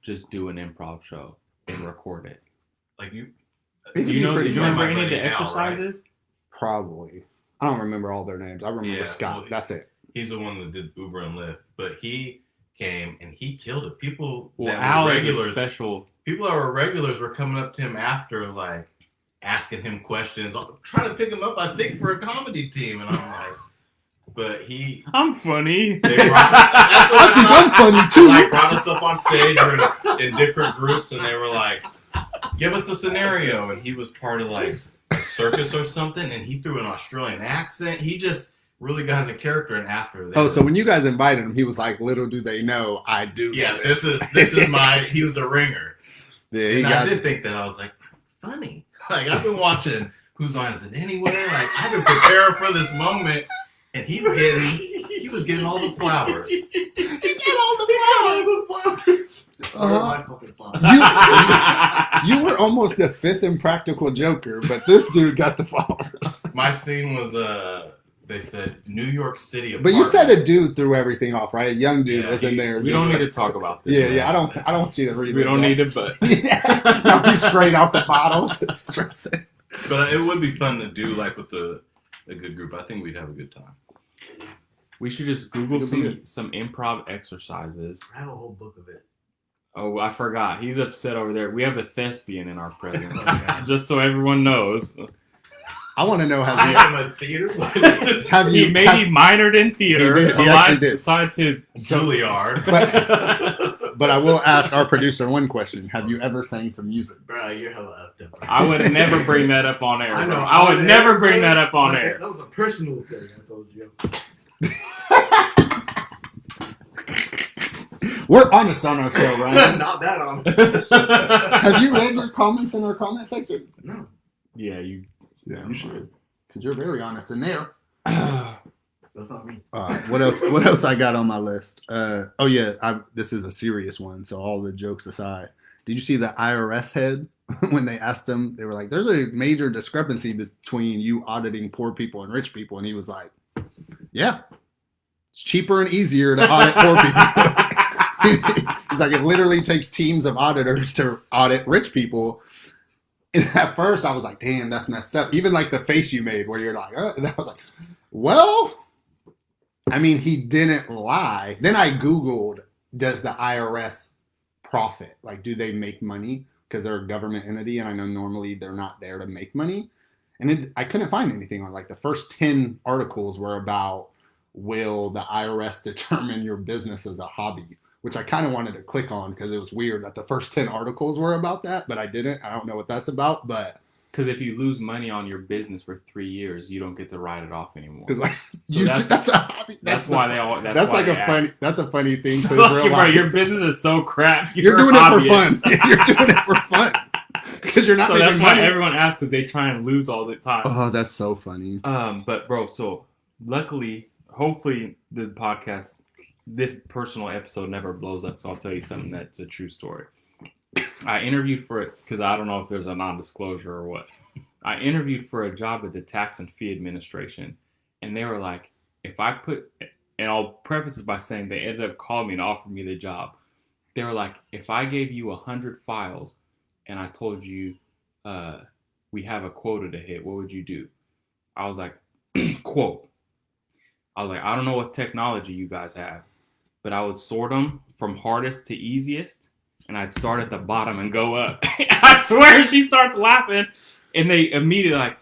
just do an improv show and record it. Like you. Do you remember any of the exercises? Right? Probably. I don't remember all their names. I remember Yeah, Scott. well, That's it. He's the one that did Uber and Lyft, but he came and he killed it. People Well, that Al were is a regulars, special. people that were regulars were coming up to him after, like asking him questions, trying to pick him up. I think for a comedy team, and I'm like, but he. I'm funny. They brought, that's what I'm funny too. Like brought us up on stage or in different groups, and they were like, "Give us a scenario," and he was part of like a circus or something, and he threw an Australian accent. He just really got into character, and after that, So when you guys invited him, he was like, "Little do they know, I do." yeah, this is my. He was a ringer. Yeah, And I did think that. I was like, funny. Like I've been watching Whose Line Is It Anyway? Like I've been preparing for this moment, and he was getting all the flowers. He got all the flowers. My fucking flowers. You were almost the fifth impractical Joker, but this dude got the flowers. My scene was they said New York City But you said apartment. a dude threw everything off, right? A young dude Yeah, was in there. We just don't need like- to talk about this. Yeah, I don't want you to read it. We don't need it, but Yeah, no, he's straight out the bottle, just stressing. But it would be fun to do like with a good group. I think we'd have a good time. we should just Google It'll be some improv exercises. I have a whole book of it. Oh, I forgot. He's upset over there. We have a thespian in our presence. Just so everyone knows. I want to know how I am a theater. have He you maybe minored in theater. He did. He actually did. Besides his Juilliard. But I will ask our producer one question: have you ever sang to music? Bro, you're hella up there. Bro. I would never bring that up on air. I know. Bro. I would never bring that up on Okay, air. That was a personal thing. I told you. We're honest on our show, right? Not that honest. Have you read your comments in our comment section? No. Yeah, you. Yeah, you should, because you're very honest in there. That's not me. What else? What else I got on my list? Oh yeah, this is a serious one. So all the jokes aside, did you see the IRS head when they asked him? They were like, "There's a major discrepancy between you auditing poor people and rich people," and he was like, "Yeah, it's cheaper and easier to audit poor people." He's like, "It literally takes teams of auditors to audit rich people." And at first, I was like, "Damn, that's messed up." Even like the face you made, where you're like, and I was like, "Well." I mean, he didn't lie. Then I Googled, does the IRS profit? Like, do they make money? Because they're a government entity, and I know normally they're not there to make money. And I couldn't find anything on like the first 10 articles were about, will the IRS determine your business as a hobby? Which I kind of wanted to click on because it was weird that the first 10 articles were about that, but I didn't. I don't know what that's about, but... Because if you lose money on your business for 3 years, you don't get to write it off anymore. Because like, So that's a hobby. That's why they all. That's why like they a funny. That's a funny thing So, to bro, realize. your business is so crap. You're doing it for fun. You're doing it for fun because you're not So making that's why money. everyone asks, because they try and lose all the time. Oh, that's so funny. But bro, so luckily, hopefully, this podcast, this personal episode never blows up. So I'll tell you something that's a true story. I interviewed for it because I don't know if there's a non-disclosure or what. I interviewed for a job at the Tax and Fee Administration, and they were like, if I put, and I'll preface this by saying they ended up calling me and offered me the job. They were like, if I gave you 100 files and I told you we have a quota to hit, what would you do? I was like, quote. I was like, I don't know what technology you guys have, but I would sort them from hardest to easiest, and I'd start at the bottom and go up. I swear, she starts laughing. And they immediately like,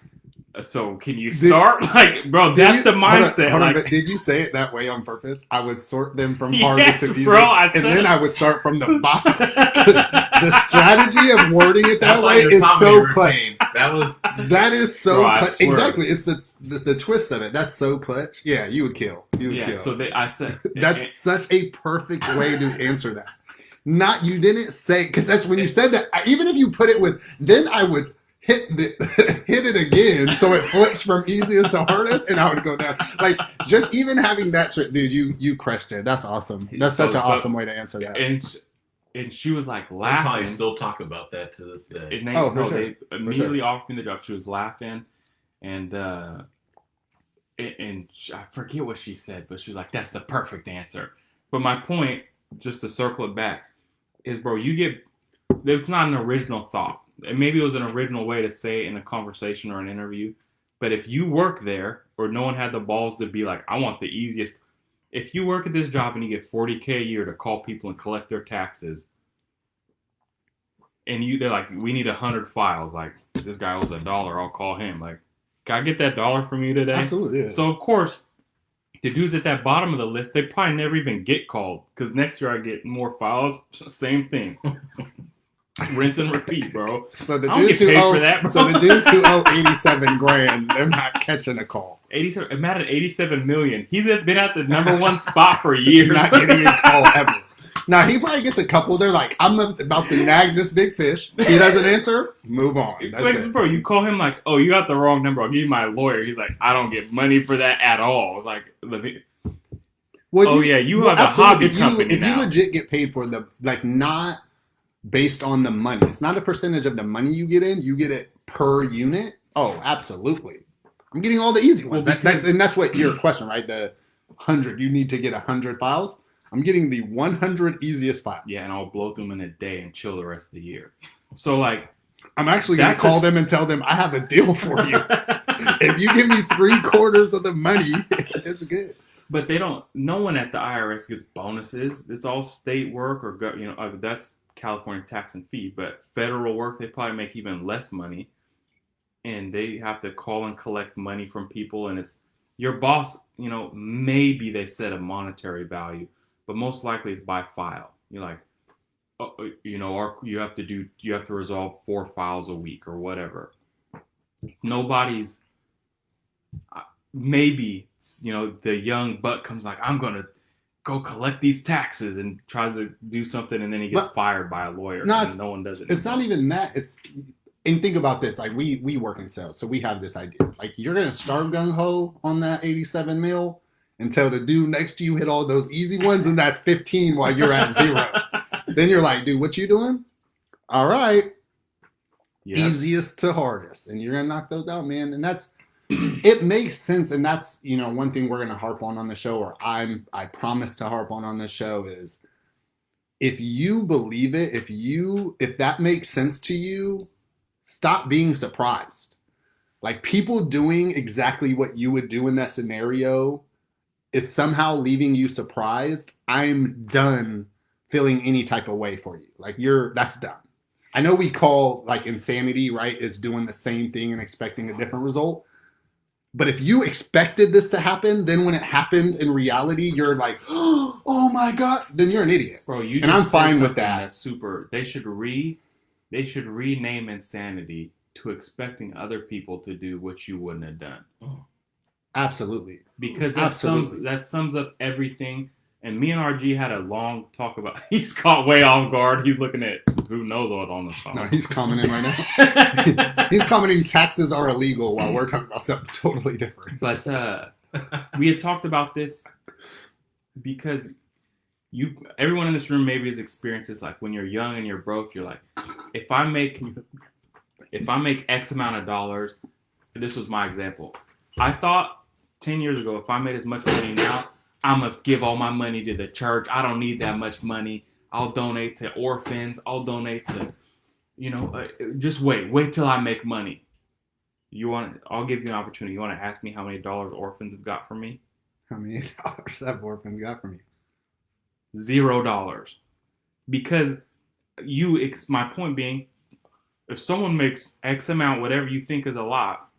so can you start? Like, bro, that's the mindset. Hold on, like, but did you say it that way on purpose? I would sort them from Yes, hardest to easiest, bro, I said and then it. I would start from the bottom. The strategy of wording it that That's way like your is comedy so routine. clutch. That is so Bro, I clutch. swear. Exactly. It's the twist of it. That's so clutch. Yeah, you would kill. You would yeah. kill. So I said That's such a perfect way to answer that. Not you didn't say, because that's when you said that. Even if you put it with, then I would hit it again, so it flips from easiest to hardest, and I would go down. Like just even having that trick, dude. You crushed it. That's awesome. That's such an awesome way to answer that. And she was like they probably laughing. still talk about that to this day. For And they sure. immediately offered me the job. She was laughing, and I forget what she said, but she was like, "That's the perfect answer." But my point, just to circle it back, is, bro, it's not an original thought. And maybe it was an original way to say it in a conversation or an interview. But if you work there, or no one had the balls to be like, I want the easiest. If you work at this job and you get $40K a year to call people and collect their taxes, and they're like, we need 100 files. Like, this guy owes $1, I'll call him. Like, can I get that $1 from you today? Absolutely. Yeah. So of course, the dudes at that bottom of the list, they probably never even get called, because next year I get more files. Same thing. Rinse and repeat, bro. So the I don't dudes get who paid owe, for that, bro. so the dudes who owe 87 grand, they're not catching a call. 87. Imagine 87 million. He's been at the number one spot for years. Not getting a call ever. Now he probably gets a couple. They're like, I'm about to nag this big fish. He doesn't answer. Move on. That's Like, it. bro, you call him like, oh, you got the wrong number. I'll give you my lawyer. He's like, I don't get money for that at all. Like, let me. Well, You have a absolutely. hobby company If now. you legit get paid for the, like, not based on the money. It's not a percentage of the money you get in. You get it per unit. Oh, absolutely. I'm getting all the easy ones. Well, That's what your question, right? The 100. You need to get 100 files. I'm getting the 100 easiest files. Yeah, and I'll blow through them in a day and chill the rest of the year. So, like, I'm actually going to That's call a- them and tell them I have a deal for you. If you give me 3/4 of the money, it's good. but they don't. No one at the IRS gets bonuses. It's all state work or that's California tax and fee. But federal work, they probably make even less money, and they have to call and collect money from people. And it's your boss. Maybe they set a monetary value, but most likely it's by file. You're like, or you have to resolve 4 files a week or whatever. Nobody's. Maybe the young buck comes like, I'm gonna go collect these taxes, and tries to do something, and then he gets fired by a lawyer. No, and no one does it. It's not even that. And think about this. Like we work in sales, so we have this idea. Like you're gonna start gung ho on that 87 mil until the dude next to you hit all those easy ones, and that's 15 while you're at 0. Then you're like, dude, what you doing? All right, easiest to hardest, and you're gonna knock those out, man. And that's it makes sense, and that's one thing we're gonna harp on the show, or I promise to harp on this show is if you believe it, if that makes sense to you, stop being surprised. Like people doing exactly what you would do in that scenario is somehow leaving you surprised. I'm done feeling any type of way for you. Like that's done. I know we call like insanity, right, is doing the same thing and expecting a different result. But if you expected this to happen, then when it happened in reality, you're like, oh my God, then you're an idiot. Bro, and I'm fine with that. That's super. They should rename insanity to expecting other people to do what you wouldn't have done. Absolutely. Because that sums up everything. And me and RG had a long talk about. He's caught way off guard. He's looking at who knows what on the phone. No, he's commenting right now. He's commenting taxes are illegal while we're talking about something totally different. But we had talked about this because everyone in this room maybe has experienced this. Like when you're young and you're broke, you're like, if I make X amount of dollars, this was my example. I thought 10 years ago, if I made as much money now, I'm going to give all my money to the church. I don't need that much money. I'll donate to orphans. I'll donate to, just wait till I make money. I'll give you an opportunity. You want to ask me how many dollars orphans have got from me? How many dollars have orphans got from me? $0. Because my point being, if someone makes X amount, whatever you think is a lot,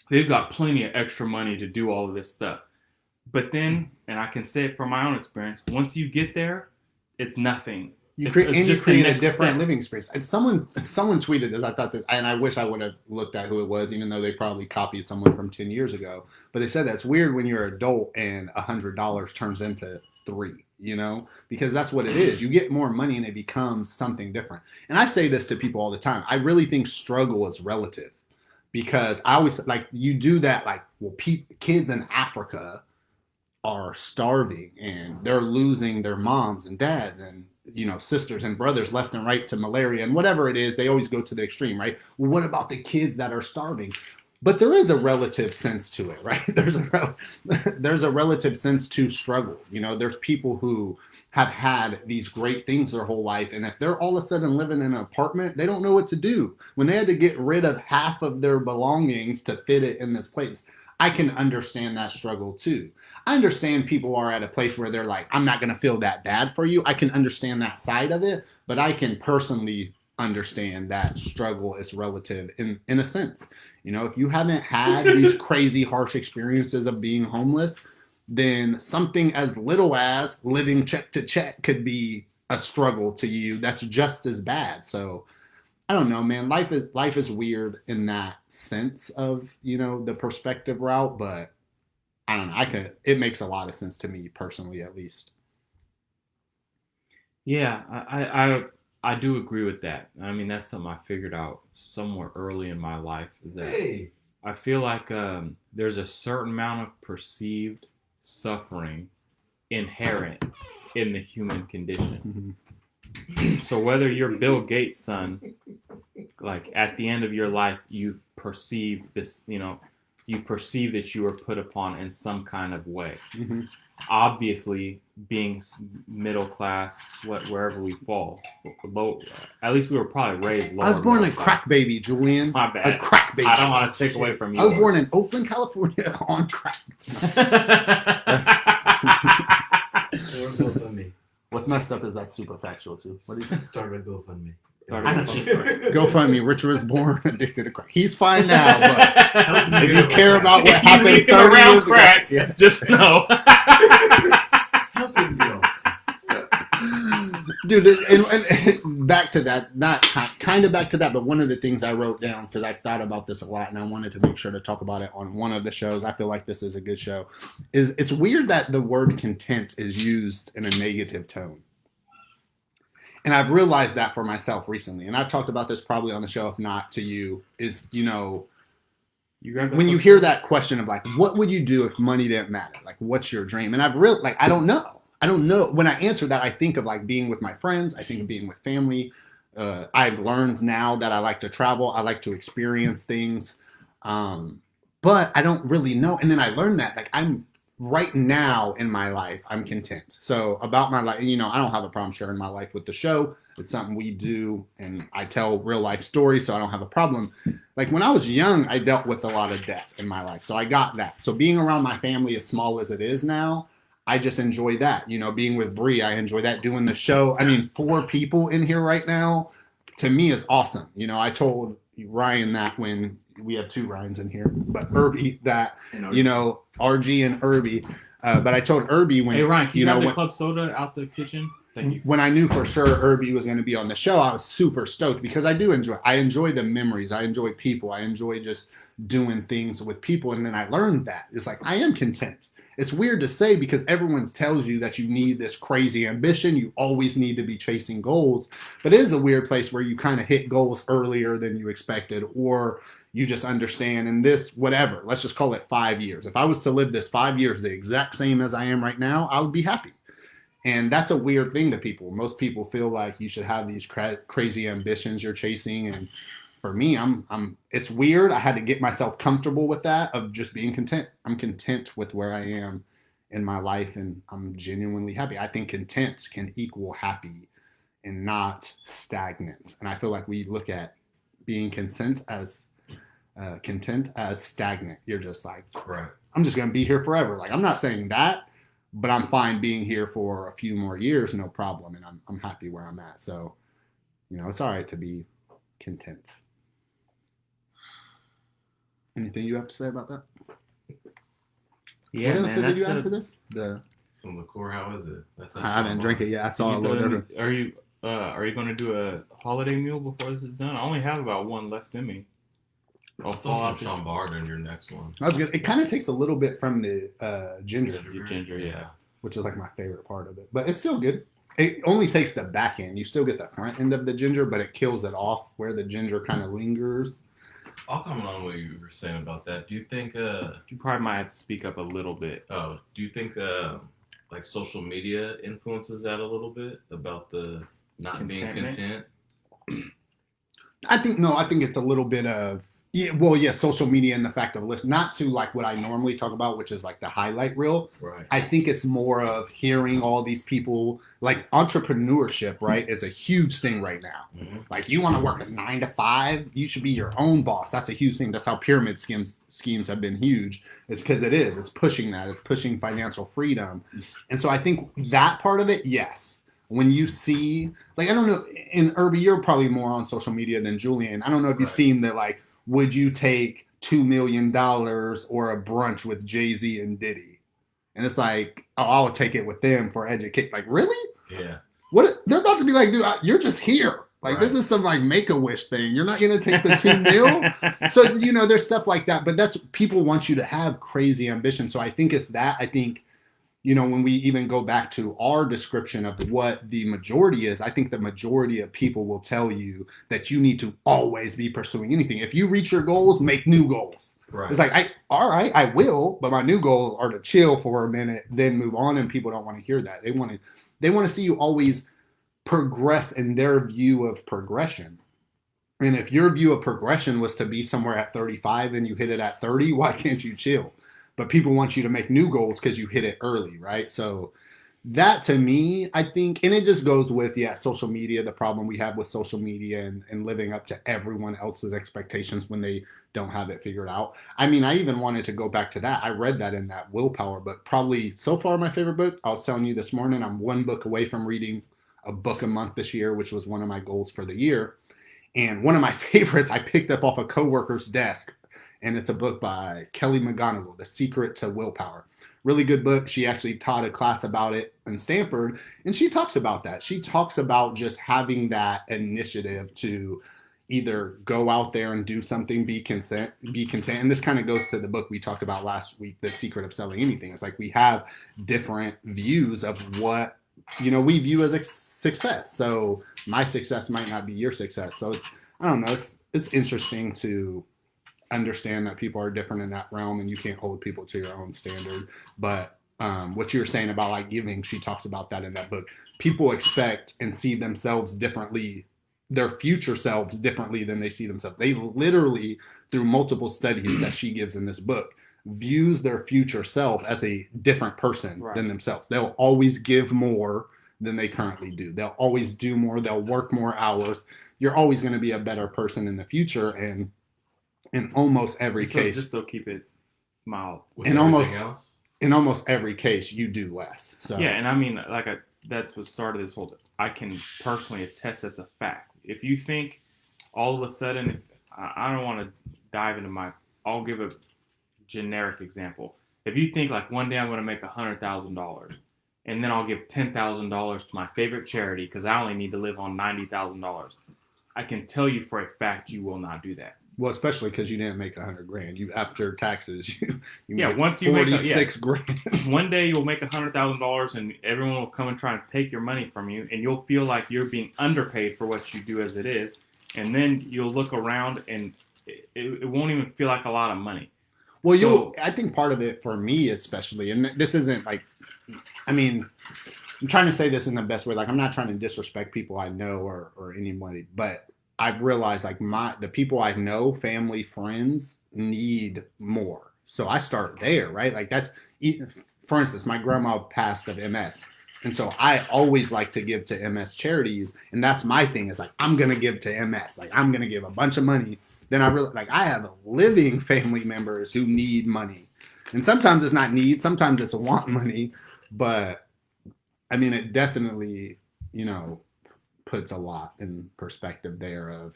they've got plenty of extra money to do all of this stuff. But then, and I can say it from my own experience, once you get there, it's nothing. You create a different step. living space. And someone tweeted this. I thought this, and I wish I would have looked at who it was, even though they probably copied someone from 10 years ago. But they said that's weird when you're an adult and $100 turns into $3, because that's what it is. You get more money and it becomes something different. And I say this to people all the time. I really think struggle is relative, because I always like you do that. Like, well, kids in Africa are starving and they're losing their moms and dads and sisters and brothers left and right to malaria and whatever it is. They always go to the extreme, right? Well, what about the kids that are starving? But there is a relative sense to it, right? There's a relative sense to struggle. There's people who have had these great things their whole life, and if they're all of a sudden living in an apartment, they don't know what to do. When they had to get rid of half of their belongings to fit it in this place, I can understand that struggle too. I understand people are at a place where they're like, I'm not going to feel that bad for you. I can understand that side of it, but I can personally understand that struggle is relative in a sense. If you haven't had these crazy harsh experiences of being homeless, then something as little as living check to check could be a struggle to you that's just as bad. So I don't know, man. Life is weird in that sense of the perspective route, but I don't know. It makes a lot of sense to me personally, at least. Yeah, I do agree with that. I mean, that's something I figured out somewhere early in my life is that Hey. I feel like there's a certain amount of perceived suffering inherent in the human condition. So whether you're Bill Gates' son, like at the end of your life, you perceive this, you perceive that you were put upon in some kind of way. Mm-hmm. Obviously, being middle class, wherever we fall, low, at least we were probably raised lower. I was born a crack baby, Julian. My bad. A crack baby. I don't want to take away from you. I was born in Oakland, California, on crack. What's messed up is that's super factual too. What do you think? Start a GoFundMe. GoFundMe. Richard was born addicted to crack. He's fine now, but if you care about what If you happened leave 30 around years crack, ago, yeah. just know. Help him go. Dude, and back to that, not kind of back to that, but one of the things I wrote down, because I thought about this a lot and I wanted to make sure to talk about it on one of the shows. I feel like this is a good show. Is it's weird that the word content is used in a negative tone. And I've realized that for myself recently. And I've talked about this probably on the show, if not to you, is, when you hear that question of like, what would you do if money didn't matter? Like, what's your dream? And I don't know. I don't know. When I answer that, I think of like being with my friends. I think of being with family. I've learned now that I like to travel. I like to experience things. But I don't really know. And then I learned that like I'm right now in my life, I'm content. So about my life, I don't have a problem sharing my life with the show. It's something we do, and I tell real life stories, so I don't have a problem. Like when I was young, I dealt with a lot of death in my life, so I got that. So being around my family, as small as it is now, I just enjoy that. Being with Bree, I enjoy that. Doing the show, 4 people in here right now, to me is awesome. I told Ryan that when we have 2 Ryans in here, but Irby that, RG and Irby. But I told Irby when, hey Ryan, can you grab the club soda out the kitchen? Thank you. When I knew for sure Irby was going to be on the show, I was super stoked because I enjoy the memories. I enjoy people. I enjoy just doing things with people. And then I learned that it's like, I am content. It's weird to say because everyone tells you that you need this crazy ambition. You always need to be chasing goals. But it is a weird place where you kind of hit goals earlier than you expected, or you just understand in this, whatever, let's just call it 5 years. If I was to live this 5 years the exact same as I am right now, I would be happy. And that's a weird thing to people. Most people feel like you should have these crazy ambitions you're chasing. And for me, it's weird. I had to get myself comfortable with that, of just being content. I'm content with where I am in my life, and I'm genuinely happy. I think content can equal happy and not stagnant. And I feel like we look at being content as stagnant. You're just like, Right. I'm just going to be here forever. Like, I'm not saying that, but I'm fine being here for a few more years, no problem. And I'm happy where I'm at. So, it's all right to be content. Anything you have to say about that? Yeah, what else man. did you add to this? Some liqueur. How is it? I haven't drank it yet. I saw a little different. Are you going to do a holiday meal before this is done? I only have about 1 left in me. I'll throw some Chambord in your next one. That was good. It kind of takes a little bit from the ginger. Ginger, yeah. Which is like my favorite part of it. But it's still good. It only takes the back end. You still get the front end of the ginger, but it kills it off where the ginger kind of lingers. I'll comment on what you were saying about that. Do you think... you probably might have to speak up a little bit. Oh, do you think like social media influences that a little bit about the not being content? I think it's a little bit of Yeah, well, yeah, social media and the fact of list, not to like what I normally talk about, which is like the highlight reel. Right. I think it's more of hearing all these people, like entrepreneurship, right, is a huge thing right now. Mm-hmm. Like you want to work a 9 to 5, you should be your own boss. That's a huge thing. That's how pyramid schemes have been huge. It's because it is. It's pushing that. It's pushing financial freedom, and so I think that part of it, yes. When you see, like, I don't know, in Irby, you're probably more on social media than Julian. I don't know if you've Right. seen that, like, would you take $2 million or a brunch with Jay-Z and Diddy? And it's like, oh, I'll take it with them for educate. Like, really? Yeah. What? They're about to be like, dude, you're just here. Like, Right. this is some like Make-A-Wish thing. You're not gonna take the 2 mil. So there's stuff like that. But that's people want you to have crazy ambition. So I think it's that. I think when we even go back to our description of what the majority is, I think the majority of people will tell you that you need to always be pursuing anything. If you reach your goals, make new goals. Right. It's like, all right, I will, but my new goals are to chill for a minute, then move on. And people don't want to hear that. They want to see you always progress in their view of progression. And if your view of progression was to be somewhere at 35 and you hit it at 30, why can't you chill? But people want you to make new goals because you hit it early, right? So that to me, I think, and it just goes with, social media, the problem we have with social media and living up to everyone else's expectations when they don't have it figured out. I mean, I even wanted to go back to that. I read that in that Willpower book. Probably so far my favorite book. I was telling you this morning, I'm one book away from reading a book a month this year, which was one of my goals for the year. And one of my favorites I picked up off a coworker's desk. And it's a book by Kelly McGonigal, The Secret to Willpower. Really good book. She actually taught a class about it in Stanford, and she talks about that. She talks about just having that initiative to either go out there and do something, be content. And this kind of goes to the book we talked about last week, The Secret of Selling Anything. It's like we have different views of what we view as a success. So my success might not be your success. So I don't know. It's interesting to understand that people are different in that realm and you can't hold people to your own standard. But what you were saying about like giving, she talks about that in that book. People expect and see themselves differently, their future selves differently than they see themselves. They literally, through multiple studies that she gives in this book, views their future self as a different person than themselves. They'll always give more than they currently do. They'll always do more. They'll work more hours. You're always going to be a better person in the future. And in almost every case, just so keep it mild. In almost every case, you do less. So yeah, and I mean, that's what started this whole thing. I can personally attest that's a fact. If you think all of a sudden, I don't want to dive into I'll give a generic example. If you think like one day I'm going to make $100,000, and then I'll give $10,000 to my favorite charity because I only need to live on $90,000, I can tell you for a fact you will not do that. Well, especially because you didn't make $100,000. You after taxes, you once you make $46,000. One day you'll make $100,000, and everyone will come and try and take your money from you, and you'll feel like you're being underpaid for what you do as it is, and then you'll look around and it won't even feel like a lot of money. Well, I think part of it for me, especially, and this isn't like, I mean, I'm trying to say this in the best way. Like, I'm not trying to disrespect people I know or anybody, but I've realized like the people I know, family, friends, need more. So I start there, right? Like for instance, my grandma passed of MS. And so I always like to give to MS charities. And that's my thing is like, I'm going to give to MS. Like I'm going to give a bunch of money. Then I have living family members who need money. And sometimes it's not need, sometimes it's want money. But I mean, it definitely, puts a lot in perspective there of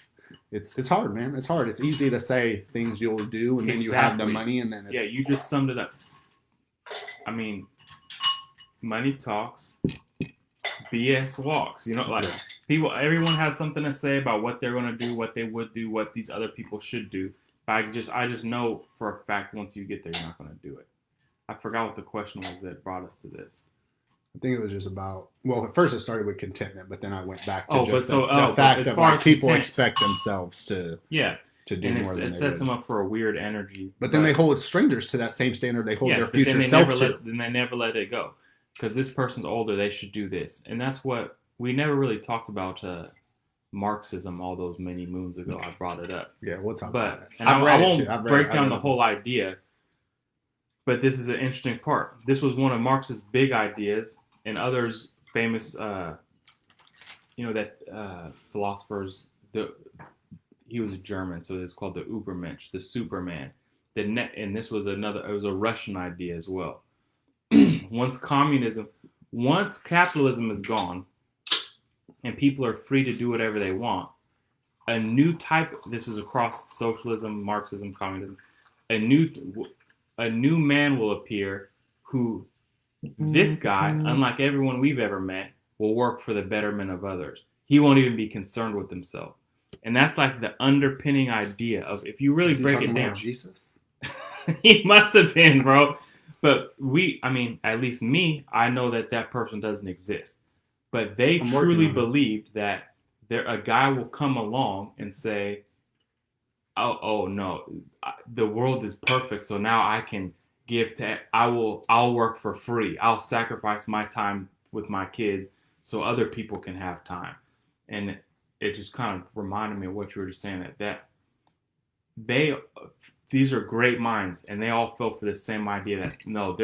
it's hard, man. It's hard. It's easy to say things you'll do and then you have the money and then you just summed it up. I mean, money talks, BS walks. Everyone has something to say about what they're going to do, what they would do, what these other people should do. But I just know for a fact once you get there, you're not going to do it. I forgot what the question was that brought us to this. I think it was just about, at first it started with contentment, but then I went back to the fact of like people expect themselves to do more than they it sets them up for a weird energy. But then they hold strangers to that same standard. They hold their future then self to. Then they never let it go. Because this person's older, they should do this. And that's what we never really talked about Marxism all those many moons ago. I brought it up. Yeah, we'll talk But about it. and I've I read it won't too. I've read break it. down the whole idea. But this is an interesting part. This was one of Marx's big ideas, and others famous, philosophers. He was a German, so it's called the Übermensch, the Superman. And this was it was a Russian idea as well. Once capitalism is gone, and people are free to do whatever they want, a new type. This is across socialism, Marxism, communism. A new man will appear who, this guy, unlike everyone we've ever met, will work for the betterment of others. He won't even be concerned with himself. And that's like the underpinning idea of, if you really break it down. Jesus? He must have been, bro. But at least me, I know that person doesn't exist. But they truly believed that a guy will come along and say, oh no, the world is perfect, so now I can I'll work for free. I'll sacrifice my time with my kids so other people can have time. And it just kind of reminded me of what you were just saying, that these are great minds, and they all fell for the same idea that, no,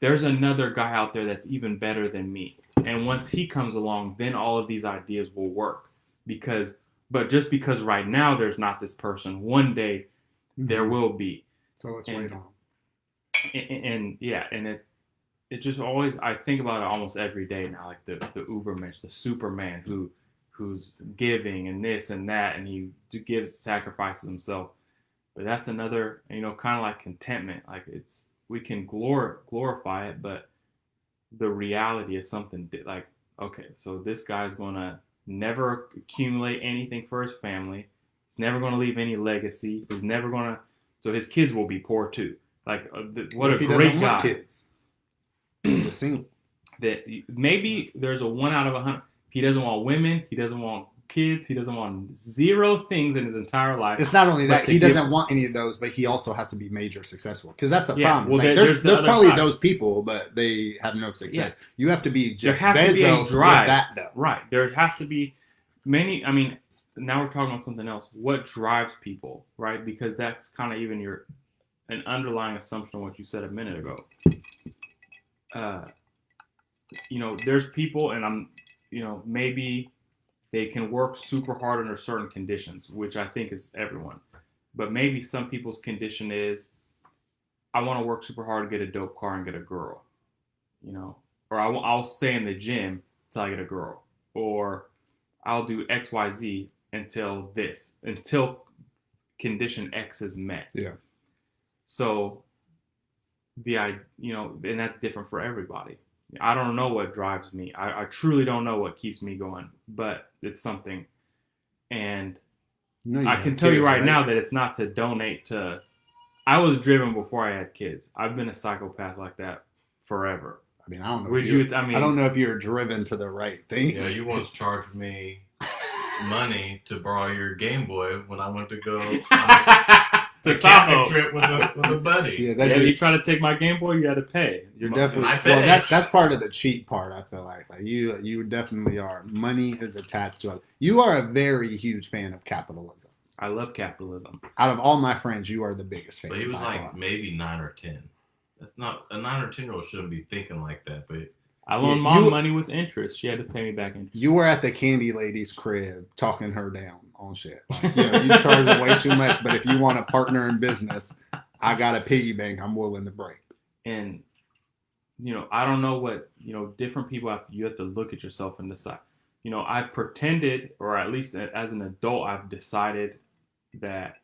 there's another guy out there that's even better than me. And once he comes along, then all of these ideas will work. But just because right now there's not this person, one day there will be. So let's wait on. And it just always, I think about it almost every day now, like the Übermensch, the Superman who's giving and this and that, and he sacrifices himself. But that's another, kind of like contentment. Like we can glorify it, but the reality is something like, okay, so this guy's going to never accumulate anything for his family. He's never going to leave any legacy. He's never going to, so his kids will be poor too. Like, what a great guy. Kids. That maybe there's a 1 out of 100. He doesn't want women. He doesn't want kids. He doesn't want 0 things in his entire life. It's not only that he doesn't want any of those, but he also has to be major successful, because that's the problem. Well, like, there's probably those people, but they have no success. Yeah. You have to be Jeff Bezos with that, though. Right. There has to be many. I mean, now we're talking about something else. What drives people, right? Because that's kind of even an underlying assumption of what you said a minute ago. There's people, and maybe they can work super hard under certain conditions, which I think is everyone. But maybe some people's condition is, I want to work super hard to get a dope car and get a girl, or I'll stay in the gym until I get a girl, or I'll do X, Y, Z until condition X is met. Yeah. So and that's different for everybody. I don't know what drives me. I truly don't know what keeps me going, but it's something. And I can tell you right now that it's not to donate to. I was driven before I had kids. I've been a psychopath like that forever. I mean, I don't know. I don't know if you're driven to the right thing. Yeah, you once charged me money to borrow your Game Boy when I went to go the camping trip with a buddy. Yeah, you try to take my Game Boy, you had to pay. You're definitely that's part of the cheat part. I feel like you definitely are. Money is attached to it. You are a very huge fan of capitalism. I love capitalism. Out of all my friends, you are the biggest fan. But he was like maybe 9 or 10. That's not a 9 or 10-year-old shouldn't be thinking like that. But I loaned mom money with interest. She had to pay me back interest. You were at the candy lady's crib talking her down on shit. Like, you charge way too much, but if you want a partner in business, I got a piggy bank I'm willing to break. And I don't know what different people you have to look at yourself and decide. I've pretended, or at least as an adult, I've decided that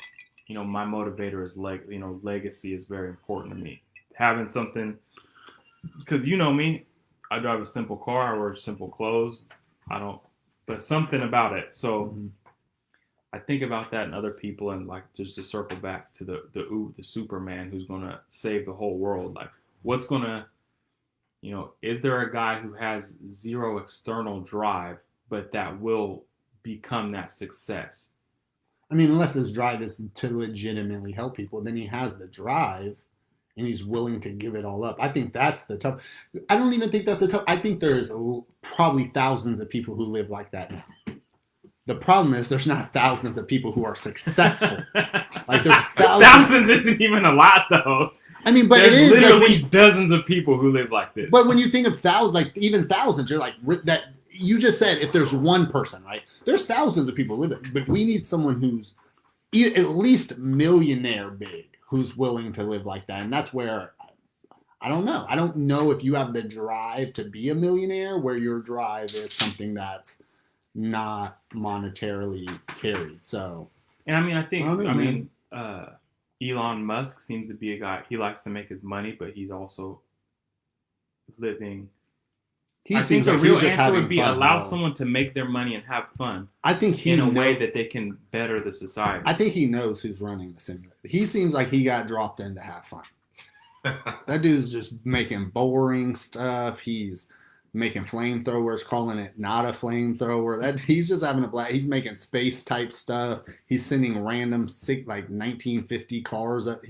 my motivator is legacy is very important to me. Having something, because me, I drive a simple car, I wear simple clothes. But something about it. So I think about that in other people, and like just to circle back to the Superman who's gonna save the whole world. Like, what's gonna, is there a guy who has 0 external drive, but that will become that success? I mean, unless his drive is to legitimately help people, then he has the drive. And he's willing to give it all up. I think that's the tough. I don't even think that's the tough. I think there's probably thousands of people who live like that now. The problem is there's not thousands of people who are successful. Like there's thousands isn't even a lot though. I mean, but there's it is literally like dozens of people who live like this. But when you think of thousands, like even thousands, you're like that. You just said if there's one person, right? There's thousands of people living, but we need someone who's at least millionaire big, who's willing to live like that, and that's where I don't know. I don't know if you have the drive to be a millionaire, where your drive is something that's not monetarily carried. So, and I mean, I think, man. Elon Musk seems to be a guy. He likes to make his money, but he's also living. He I think seems the like real he's just answer having would be fun, allow though. someone to make their money and have fun. I think he in a way that they can better the society. I think he knows who's running the simulator. He seems like he got dropped in to have fun. That dude's just making boring stuff. He's making flamethrowers, calling it not a flamethrower. That he's just having a blast. He's making space type stuff. He's sending random sick like 1950 cars up.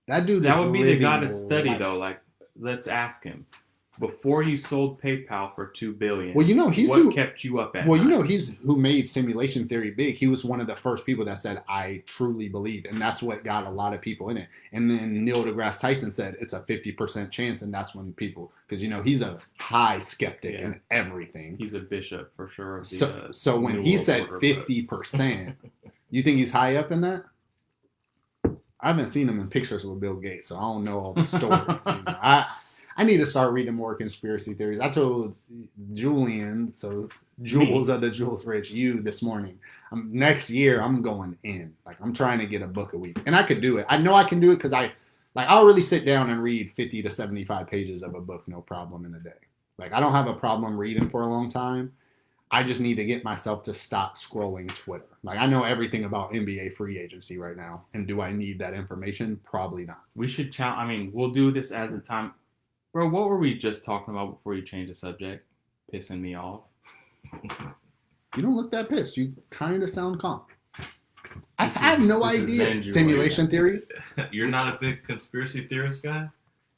That dude. That is would be the guy to living study life. though. Like, let's ask him. Before you sold PayPal for $2 billion, well, you know he's what kept you up at well, night? you know he's who made simulation theory big. He was one of the first people that said, "I truly believe," and that's what got a lot of people in it. And then Neil deGrasse Tyson said it's a 50% chance, and that's when people, because you know he's a high skeptic in everything. He's a bishop for sure. Of So, the, so when New he World said Order, 50%, you think he's high up in that? I haven't seen him in pictures with Bill Gates, so I don't know all the stories. You know? I need to start reading more conspiracy theories. I told Julian, so Jules of the Jules&Rich, you this morning. Next year, I'm going in. Like I'm trying to get a book a week, and I could do it. I know I can do it because I'll really sit down and read 50 to 75 pages of a book, no problem in a day. Like I don't have a problem reading for a long time. I just need to get myself to stop scrolling Twitter. Like I know everything about NBA free agency right now, and do I need that information? Probably not. we should challenge. I mean, we'll do this as the time. Bro, what were we just talking about before you changed the subject? Pissing me off. You don't look that pissed. You kind of sound calm. I have no idea. Simulation theory? You're not a big conspiracy theorist guy?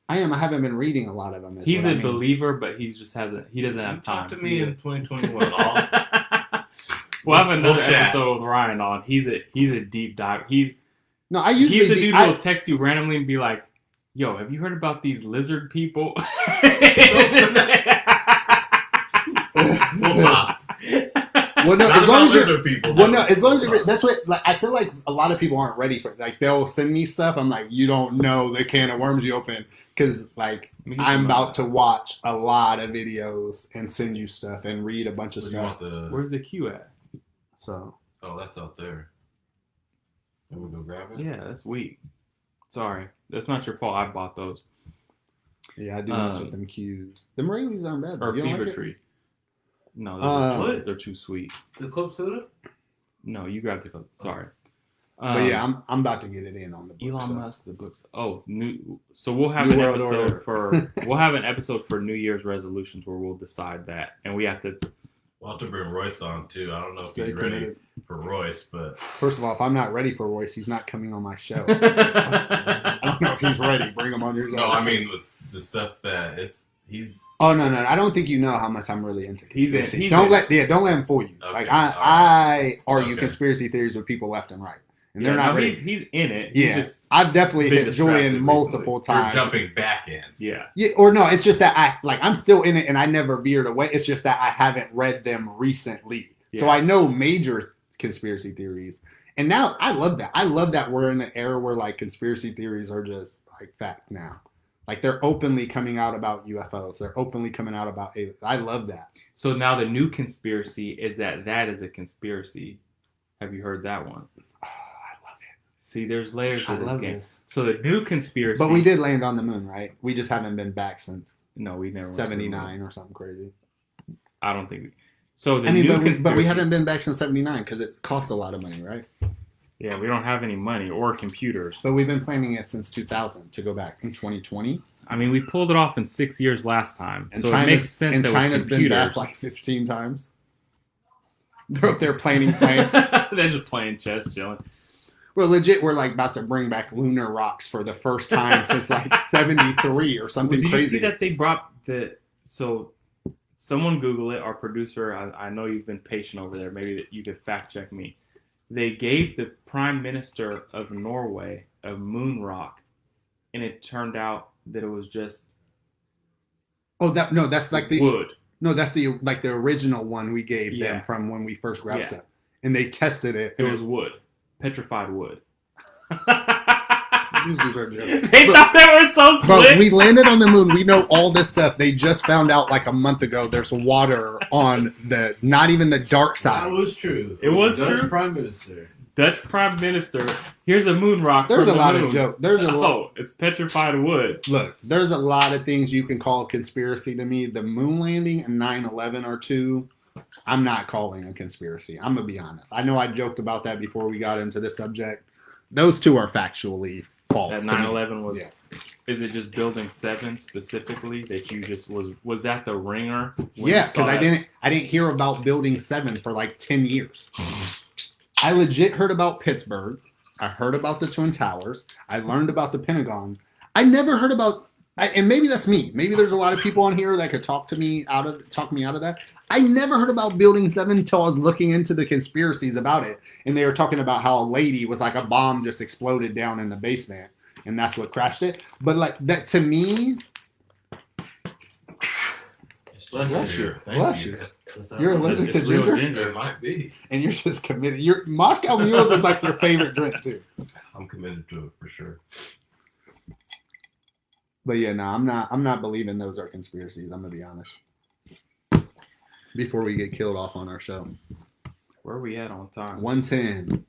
I am. I haven't been reading a lot of them. He's a believer, but he just hasn't. He doesn't have time. Talk to me in 2021. We'll have another We'll chat. episode with Ryan on. He's a deep dive. No, I usually He's the dude who'll text you randomly and be like, "Yo, have you heard about these lizard people?" Well, no, Not as long about as you're, lizard people. well, no, as long as you're, that's what, like, I feel like a lot of people aren't ready for it. Like, they'll send me stuff. I'm like, you don't know the can of worms you open. Because, like, I'm about to watch a lot of videos and send you stuff and read a bunch of stuff. Where's the queue at? So. Oh, that's out there. Let me go grab it. Yeah, that's weak. Sorry. That's not your fault. I bought those. Yeah, I do mess with them cues. The Rayleighs aren't bad. Or You don't Fever like Tree. No, What? they're too sweet. The club soda? No, you grabbed the club. Sorry. But yeah, I'm about to get it in on the book. Elon so. Musk, the books. Oh, new. So we'll have New an World episode Order. we'll have an episode for New Year's resolutions where we'll decide that, and we have to. We'll have to bring Royce on, too. I don't know if Stay he's ready committed. for Royce, but... First of all, if I'm not ready for Royce, he's not coming on my show. I don't know if he's ready. Bring him on your show. No, I mean, with the stuff that he's... Oh no! I don't think you know how much I'm really into conspiracies. He's don't in. let him fool you. Okay, Like all I argue Okay. conspiracy theories with people left and right, and Yeah, they're not no, ready. He's in it. Yeah, He's just, I've definitely been hit Julian distracted multiple You're times. jumping back in. yeah. Yeah, or no, it's just that I'm still in it and I never veered away. It's just that I haven't read them recently, so Yeah. I know major conspiracy theories. And now I love that. I love that we're in an era where like conspiracy theories are just like fact now. Like they're openly coming out about UFOs. They're openly coming out about aliens. I love that. So now the new conspiracy is that is a conspiracy. Have you heard that one? Oh, I love it. See, there's layers I to this love game. this. So the new conspiracy. But we did land on the moon, right? We just haven't been back since No, we never. went to the moon. 79 or something crazy. I don't think. So the I mean, new but we conspiracy. haven't been back since 79 because it costs a lot of money, right? Yeah, we don't have any money or computers. But we've been planning it since 2000 to go back in 2020. I mean, we pulled it off in 6 years last time, And so China's, it makes sense. and that China's with been computers, back like 15 times. They're up there planning plans. They're just playing chess, chilling. We're legit. We're like about to bring back lunar rocks for the first time since like 73 or something Did crazy. you see that they brought Someone Google it. Our producer, I know you've been patient over there. Maybe that you could fact check me. They gave the Prime Minister of Norway a moon rock, and it turned out that it was just that's like the wood. No, that's the original one we gave Yeah. them from when we first grabbed Yeah. stuff, and they tested it. It was wood, petrified wood. These dudes are jokes. They thought they were so Bro, slick. we landed on the moon. We know all this stuff. They just found out like a month ago there's water on not even the dark That side. was true. It was Dutch true? Prime Minister. Dutch Prime Minister. Here's a moon rock. There's from a the lot moon. of jokes. There's a lot. Oh, it's petrified wood. Look, there's a lot of things you can call conspiracy to me. The moon landing and 9/11 are two. I'm not calling a conspiracy. I'm going to be honest. I know I joked about that before we got into this subject. Those two are factually false. That to me. 9/11 was. Yeah. Is it just Building 7 specifically that you just was that the ringer? when you Yeah, saw because that? I didn't hear about Building 7 for like 10 years. I legit heard about Pittsburgh. I heard about the Twin Towers. I learned about the Pentagon. I never heard about, and maybe that's me. Maybe there's a lot of people on here that could talk me out of that. I never heard about Building 7 until I was looking into the conspiracies about it, and they were talking about how a lady was like a bomb just exploded down in the basement, and that's what crashed it. But like that to me, bless you. Bless you. You're allergic to It's real ginger? It might be. And you're just committed. Your Moscow Mules is like your favorite drink too. I'm committed to it for sure. But yeah, no, I'm not believing those are conspiracies. I'm gonna be honest. Before we get killed off on our show, Where are we at on time? 110.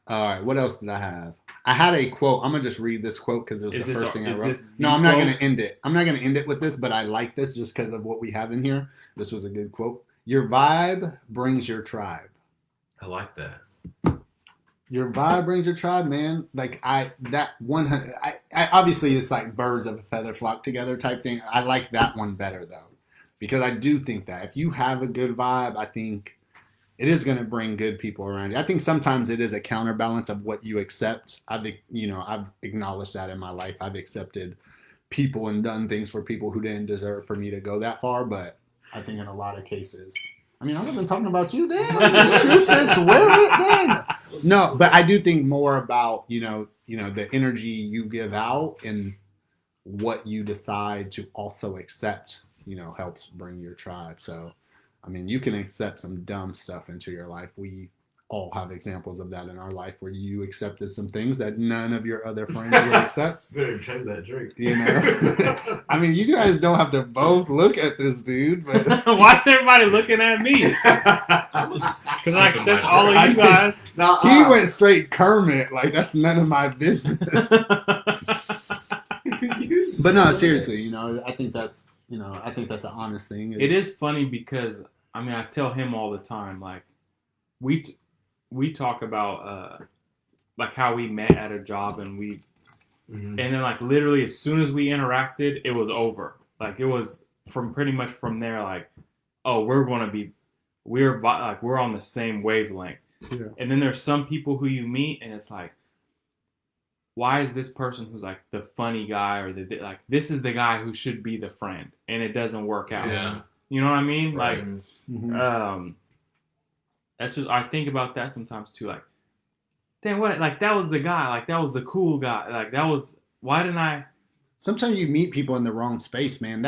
All right, what else did I have? I had a quote. I'm gonna just read this quote because it was Is the this- first thing I is wrote. this No, the I'm not quote? gonna end it. I'm not gonna end it with this, but I like this just because of what we have in here. This was a good quote. Your vibe brings your tribe. I like that. Your vibe brings your tribe, man. Like that 100. I obviously it's like birds of a feather flock together type thing. I like that one better though, because I do think that if you have a good vibe, I think it is going to bring good people around you. I think sometimes it is a counterbalance of what you accept. I've acknowledged that in my life. I've accepted people and done things for people who didn't deserve for me to go that far, but I think in a lot of cases. I mean, I wasn't talking about you, damn. The shoe fits, wear it, man. No, but I do think more about, the energy you give out and what you decide to also accept, helps bring your tribe. So, I mean, you can accept some dumb stuff into your life. We all have examples of that in our life where you accepted some things that none of your other friends would accept. Better check that drink. I mean, you guys don't have to both look at this dude, but Why is everybody looking at me? Because I accept all of you guys. he went straight Kermit. Like, that's none of my business. But no, seriously, I think that's an honest thing. It is funny because I tell him all the time, like we talk about like how we met at a job and and then like literally as soon as we interacted, it was over. Like it was pretty much from there, like, oh, we're on the same wavelength. Yeah. And then there's some people who you meet and it's like, why is this person who's like the funny guy or this is the guy who should be the friend and it doesn't work out. Yeah. You know what I mean? Right. Like, Mm-hmm. that's just, I think about that sometimes too. Like, damn, what? Like, that was the guy. Like, that was the cool guy. Like, why didn't I? Sometimes you meet people in the wrong space, man.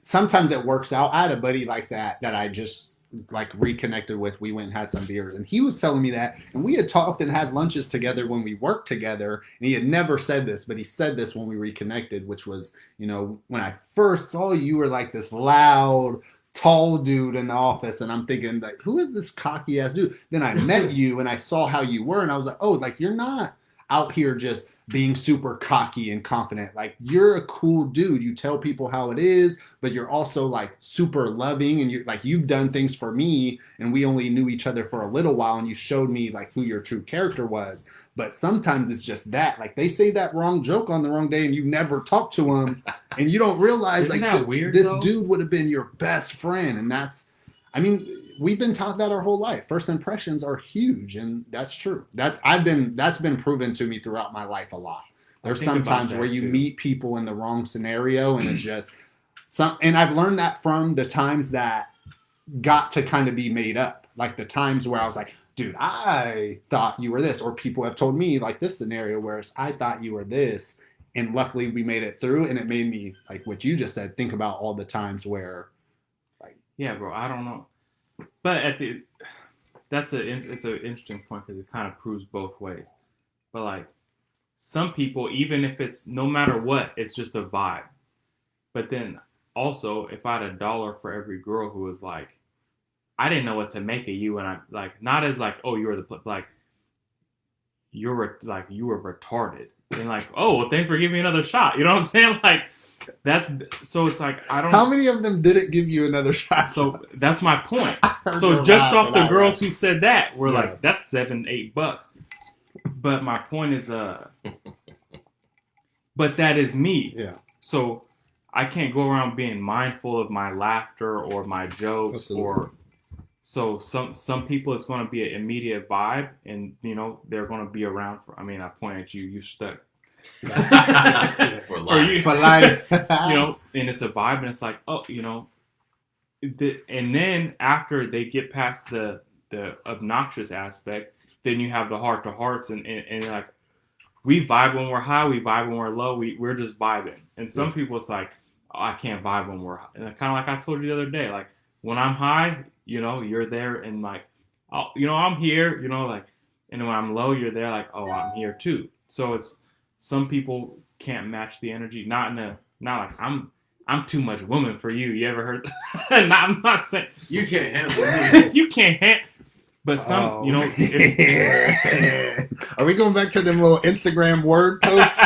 Sometimes it works out. I had a buddy like that I just like reconnected with. We went and had some beers and he was telling me that, and we had talked and had lunches together when we worked together, and he had never said this, but he said this when we reconnected, which was, when I first saw you, you were like this loud, tall dude in the office, and I'm thinking like, who is this cocky ass dude? Then I met you and I saw how you were, and I was like, oh, like you're not out here just being super cocky and confident. Like, you're a cool dude. You tell people how it is, but you're also like super loving, and you're like, you've done things for me, and we only knew each other for a little while, and you showed me like who your true character was. But sometimes it's just that, like, they say that wrong joke on the wrong day and you never talk to them and you don't realize Isn't like that weird, this though? dude would have been your best friend. And we've been taught that our whole life. First impressions are huge, and that's true. That's been proven to me throughout my life a lot. There's think some about times that, where you too. meet people in the wrong scenario and it's just and I've learned that from the times that got to kind of be made up. Like the times where I was like, dude, I thought you were this. Or people have told me like this scenario where I thought you were this. And luckily we made it through. And it made me, like what you just said, think about all the times where like. Yeah, bro, I don't know. But it's an interesting point because it kind of proves both ways. But like some people, even if it's no matter what, it's just a vibe. But then also, if I had $1 for every girl who was like, I didn't know what to make of you, and I like not as like, oh, you're like you were retarded, and like, oh, well, thanks for giving me another shot. You know what I'm saying? Like that's so it's like I don't. How many of them didn't give you another shot? So that's my point. So just off the girls who said that, we're Yeah. like, that's $7-8. But my point is, but that is me. Yeah. So I can't go around being mindful of my laughter or my jokes. Absolutely. Or so some people it's going to be an immediate vibe, and you know they're going to be around for. I mean, I point at you, you stuck. For life. For life. You know, and it's a vibe, and it's like, oh, you know, and then after they get past the obnoxious aspect, then you have the heart to hearts, and like we vibe when we're high, we vibe when we're low, we're just vibing. And some people it's like, oh, I can't vibe when we're high. And kind of like I told you the other day, like when I'm high, you know, you're there, and like, oh, you know, I'm here, you know, like, and when I'm low, you're there, like, oh, I'm here too. So it's some people can't match the energy, not like I'm too much woman for you. You ever heard that? I'm not saying You can't handle me. you can't handle. But some, you know, Are we going back to them little Instagram word posts?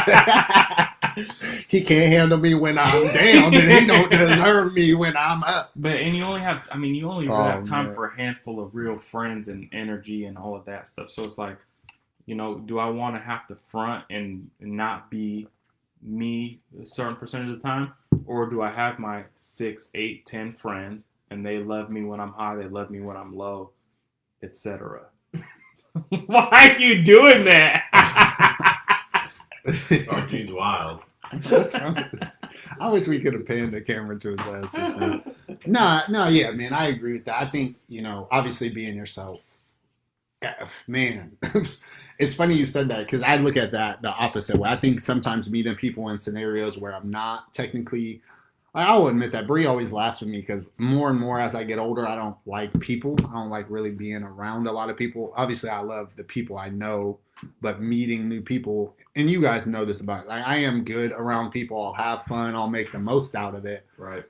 He can't handle me when I'm down, and he don't deserve me when I'm up. but and you only have have time man. for a handful of real friends and energy and all of that stuff. So it's like, you know, do I want to have to front and not be me a certain percentage of the time, or do I have my 6, 8, 10 friends and they love me when I'm high, they love me when I'm low, etc. Why are you doing that? RG's wild. What's wrong with this? I wish we could have panned the camera to his ass just now. No, yeah, man, I agree with that. I think, you know, obviously being yourself, man, it's funny you said that because I look at that the opposite way. I think sometimes meeting people in scenarios where I'm not technically, I will admit that Bree always laughs with me because more and more as I get older, I don't like people. I don't like really being around a lot of people. Obviously, I love the people I know, but meeting new people, and you guys know this about it. Like, I am good around people. I'll have fun. I'll make the most out of it. Right.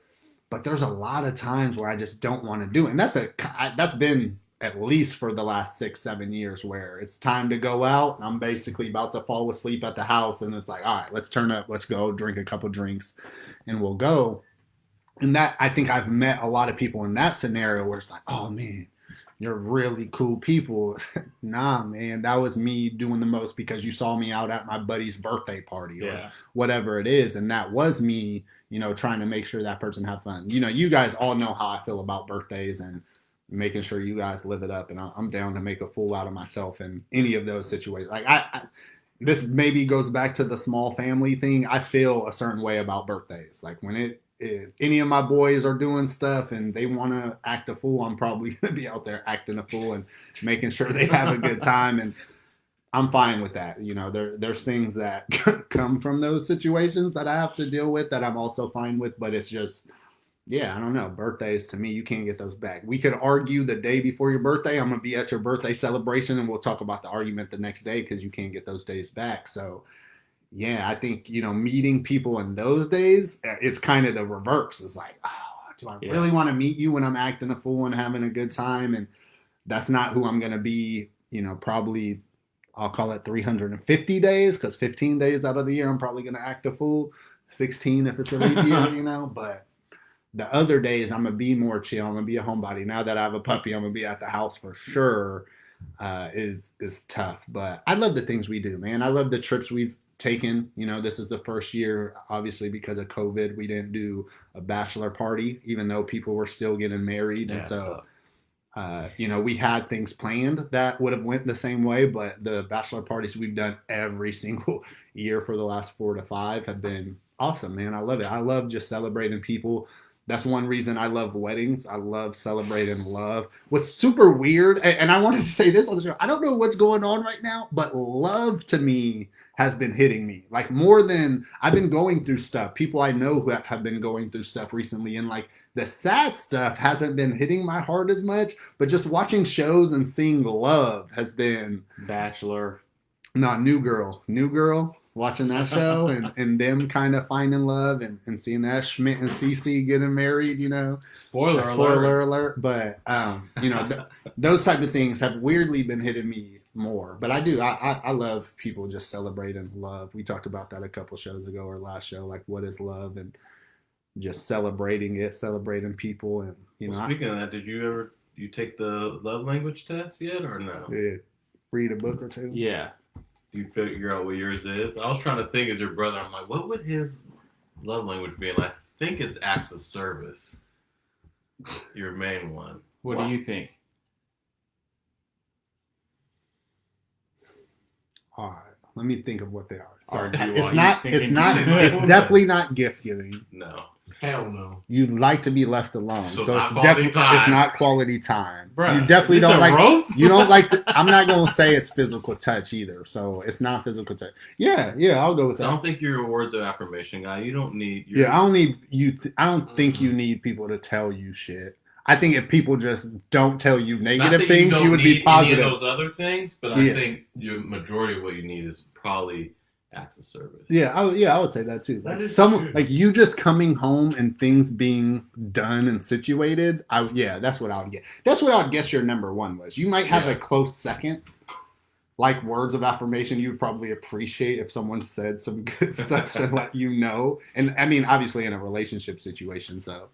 But there's a lot of times where I just don't want to do it. And that's been at least for the last 6-7 years where it's time to go out. And I'm basically about to fall asleep at the house. And it's like, all right, let's turn up. Let's go drink a couple drinks and we'll go. And that, I think I've met a lot of people in that scenario where it's like, oh man, you're really cool people. Nah, man, that was me doing the most because you saw me out at my buddy's birthday party or whatever it is. And that was me, you know, trying to make sure that person have fun. You know, you guys all know how I feel about birthdays and making sure you guys live it up. And I'm down to make a fool out of myself in any of those situations. Like this maybe goes back to the small family thing. I feel a certain way about birthdays. Like when if any of my boys are doing stuff and they want to act a fool, I'm probably going to be out there acting a fool and making sure they have a good time. And I'm fine with that. You know, there's things that come from those situations that I have to deal with that I'm also fine with. But it's just, yeah, I don't know. Birthdays, to me, you can't get those back. We could argue the day before your birthday. I'm going to be at your birthday celebration and we'll talk about the argument the next day because you can't get those days back. So, yeah, I think, you know, meeting people in those days, it's kind of the reverse. It's like, oh, do I really want to meet you when I'm acting a fool and having a good time? And that's not who I'm going to be, you know, probably I'll call it 350 days because 15 days out of the year, I'm probably going to act a fool. 16 if it's a leap year, you know, but the other days I'm going to be more chill. I'm going to be a homebody. Now that I have a puppy, I'm going to be at the house for sure. Is tough, but I love the things we do, man. I love the trips we've taken. You know, this is the first year, obviously because of COVID, we didn't do a bachelor party, even though people were still getting married. And so, you know, we had things planned that would have went the same way, but the bachelor parties we've done every single year for the last 4 to 5 have been awesome, man. I love it. I love just celebrating people. That's one reason I love weddings. I love celebrating love. What's super weird, and I wanted to say this on the show, I don't know what's going on right now, but love to me has been hitting me. Like more than I've been going through stuff. People I know who have been going through stuff recently, and like the sad stuff hasn't been hitting my heart as much, but just watching shows and seeing love has been Bachelor. not New Girl. New Girl. Watching that show and them kind of finding love and seeing that Schmidt and Cece getting married, you know. Spoiler alert. But, you know, those type of things have weirdly been hitting me more. But I do. I love people just celebrating love. We talked about that a couple shows ago or last show, like what is love and just celebrating it, celebrating people. And, you know. Speaking of that, did you take the love language test yet or no? Yeah. Read a book or two? Yeah. You figure out what yours is? I was trying to think as your brother. I'm like, what would his love language be? And I think it's acts of service. Your main one. What do you think? All right. Let me think of what they are. Sorry, It's definitely not gift giving. No. Hell no. You like to be left alone, So so not it's quality definitely time. it's not quality time. Bruh, you definitely is this don't a like. roast? You don't like. I'm not gonna say it's physical touch either. So it's not physical touch. Yeah, I'll go with I that. don't think you're a words of affirmation guy. You don't need. Yeah, I don't need you. I don't think you need people to tell you shit. I think if people just don't tell you negative things, you would be positive. Any of those other things, but I think your majority of what you need is probably acts of service. Yeah, I would say that too. Like That is someone, true. like you just coming home and things being done and situated. That's what I would get. That's what I would guess your number one was. You might have a close second, like words of affirmation. You would probably appreciate if someone said some good stuff to let you know. And I mean, obviously in a relationship situation. So,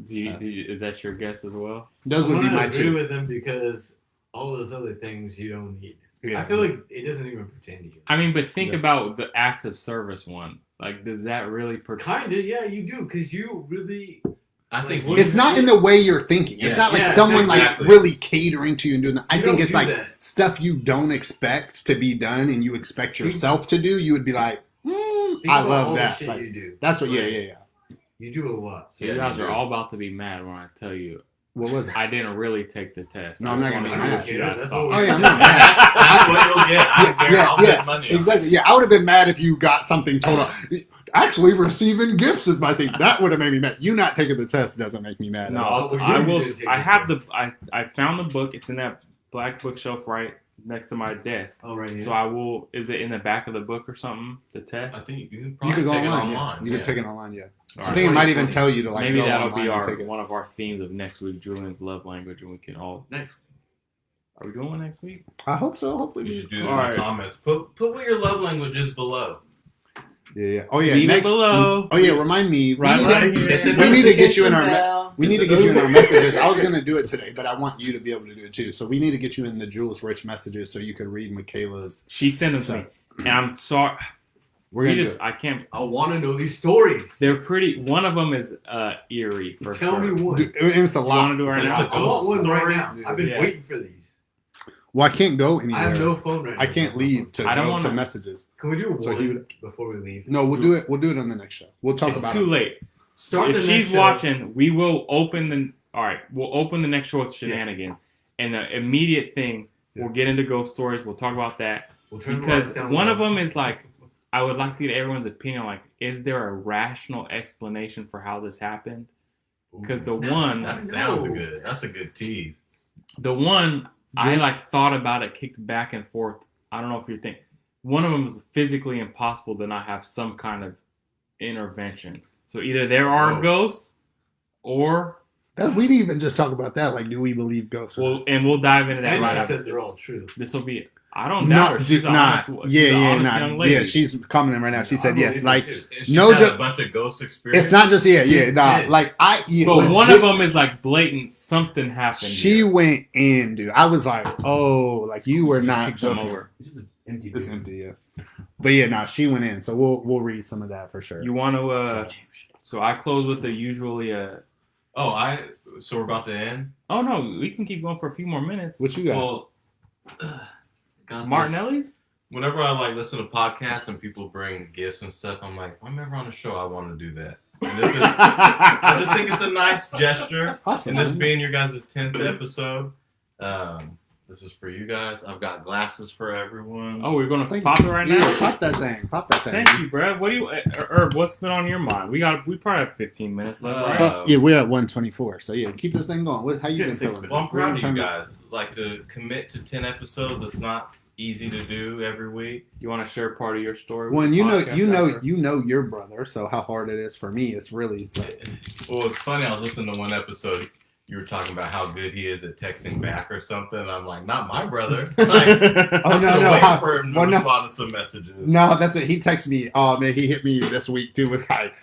Is that your guess as well? those would be my agree two. with them because all those other things you don't need. Yeah. I feel like it doesn't even pertain to you. I mean, but think Yeah. about the acts of service one. Like, does that really Kinda, yeah, you do, because you really. I think It's not in the way you're thinking. It's Yeah. not like Yeah, someone exactly. like really catering to you and doing that. I You think don't it's do like that. stuff you don't expect to be done and you expect yourself to do. You would be like, Think I about love all the that. shit Like, you do. that's what. Yeah. You do a lot. So Yeah, you guys you are do. all about to be mad when I tell you What was it? I didn't really take the test. No, I I'm just not gonna wanna be see mad. what you guys That's thought. what Oh yeah, I'm we're- not mad. That's what you'll get. I don't care. I'll bet money on it. Exactly. Yeah, I would have been mad if you got something total. Actually, receiving gifts is my thing. That would have made me mad. You not taking the test doesn't make me mad. No, at all. What we I do will. is take I the have test. I found the book. It's in that black bookshelf right next to my desk. Oh, right here. So I will. Is it in the back of the book or something? The test. I think you can You probably could go take online. it Yeah. online. You yeah. can take it online. Yeah. All I right. think it might even tell you to like. Maybe go that'll online be and take it. one of our themes of next week. Julian's love language, and we can all. Next. Are we doing one next week? I hope so. Hopefully, You we should do this All in right. the comments. Put what your love language is below. Yeah. Oh yeah. Leave it next. below. Oh yeah. Remind me. Right here. We need to get you in our. We need to get you in our messages. I was going gonna do it today, but I want you to be able to do it too. So we need to get you in the Jules&Rich messages so you can read Michaela's. She sent them to me, and I'm sorry. We're You gonna just. do I can't. I want to know these stories. They're pretty. One of them is eerie for Tell sure. me one. it. And it's a Do you lot. want to do it right Is now? the I want one right now. Yeah. I've been Yeah. waiting for these. Well, I can't go anywhere. I have no phone right now. I can't leave to I don't go to wanna- messages. Can we do So one he would- before we leave? No, we'll do it. We'll do it on the next show. We'll talk It's about too it. late. Start If the she's next show. watching, we will open the. All right, we'll open the next show with shenanigans, and the immediate thing we'll get into ghost stories. We'll talk about that We'll turn the because lights down one low. of them is like, I would like to get everyone's opinion. Like, is there a rational explanation for how this happened? Because the one, That sounds good. That's a good tease. the one I like thought about it, kicked back and forth. I don't know if you're thinking. One of them is physically impossible to not have some kind of intervention. So either there are Whoa. ghosts, or We didn't even just talk about that. Like, do we believe ghosts? or not? we'll dive into that And right she after. said they're all true. This will be. I don't doubt her. She's an honest, she's an honest young lady. yeah. She's commenting right now. She said I yes. believe Like, it, too. And she's No had joke. a bunch of ghost experience. it's not just nah. Yeah. Like But one of them is like blatant. Something happened. She here. went in, dude. I was like, oh, like you were Just not. kicked them over. It's just an empty. It's empty, yeah. But yeah, no, she went in. So we'll read some of that for sure. You want to? So I close with the usually. So we're about to end. Oh no, we can keep going for a few more minutes. What you got? Well, got Martinelli's. whenever I like listen to podcasts and people bring gifts and stuff, I'm like, if I'm ever on a show, I want to do that. And this is, I just think it's a nice gesture. Awesome. And this being your guys' 10th episode, this is for you guys. I've got glasses for everyone. Oh, we're gonna pop it right now. Yeah, pop that thing. Pop that thing. Thank you, Brad. What do you, Herb? What's been on your mind? We probably have 15 minutes left, right? Yeah, we're at 124. So yeah, keep this thing going. How you been feeling? Well, I'm proud of you guys. Like to commit to 10 episodes. It's not easy to do every week. You want to share part of your story? Well, you know your brother. So how hard it is for me, it's really. Well, it's funny. I was listening to one episode. You were talking about how good he is at texting back or something. And I'm like, not my brother. Like, oh no! For him to respond to some messages. No, that's what he texted me. Oh man, he hit me this week too. Was like,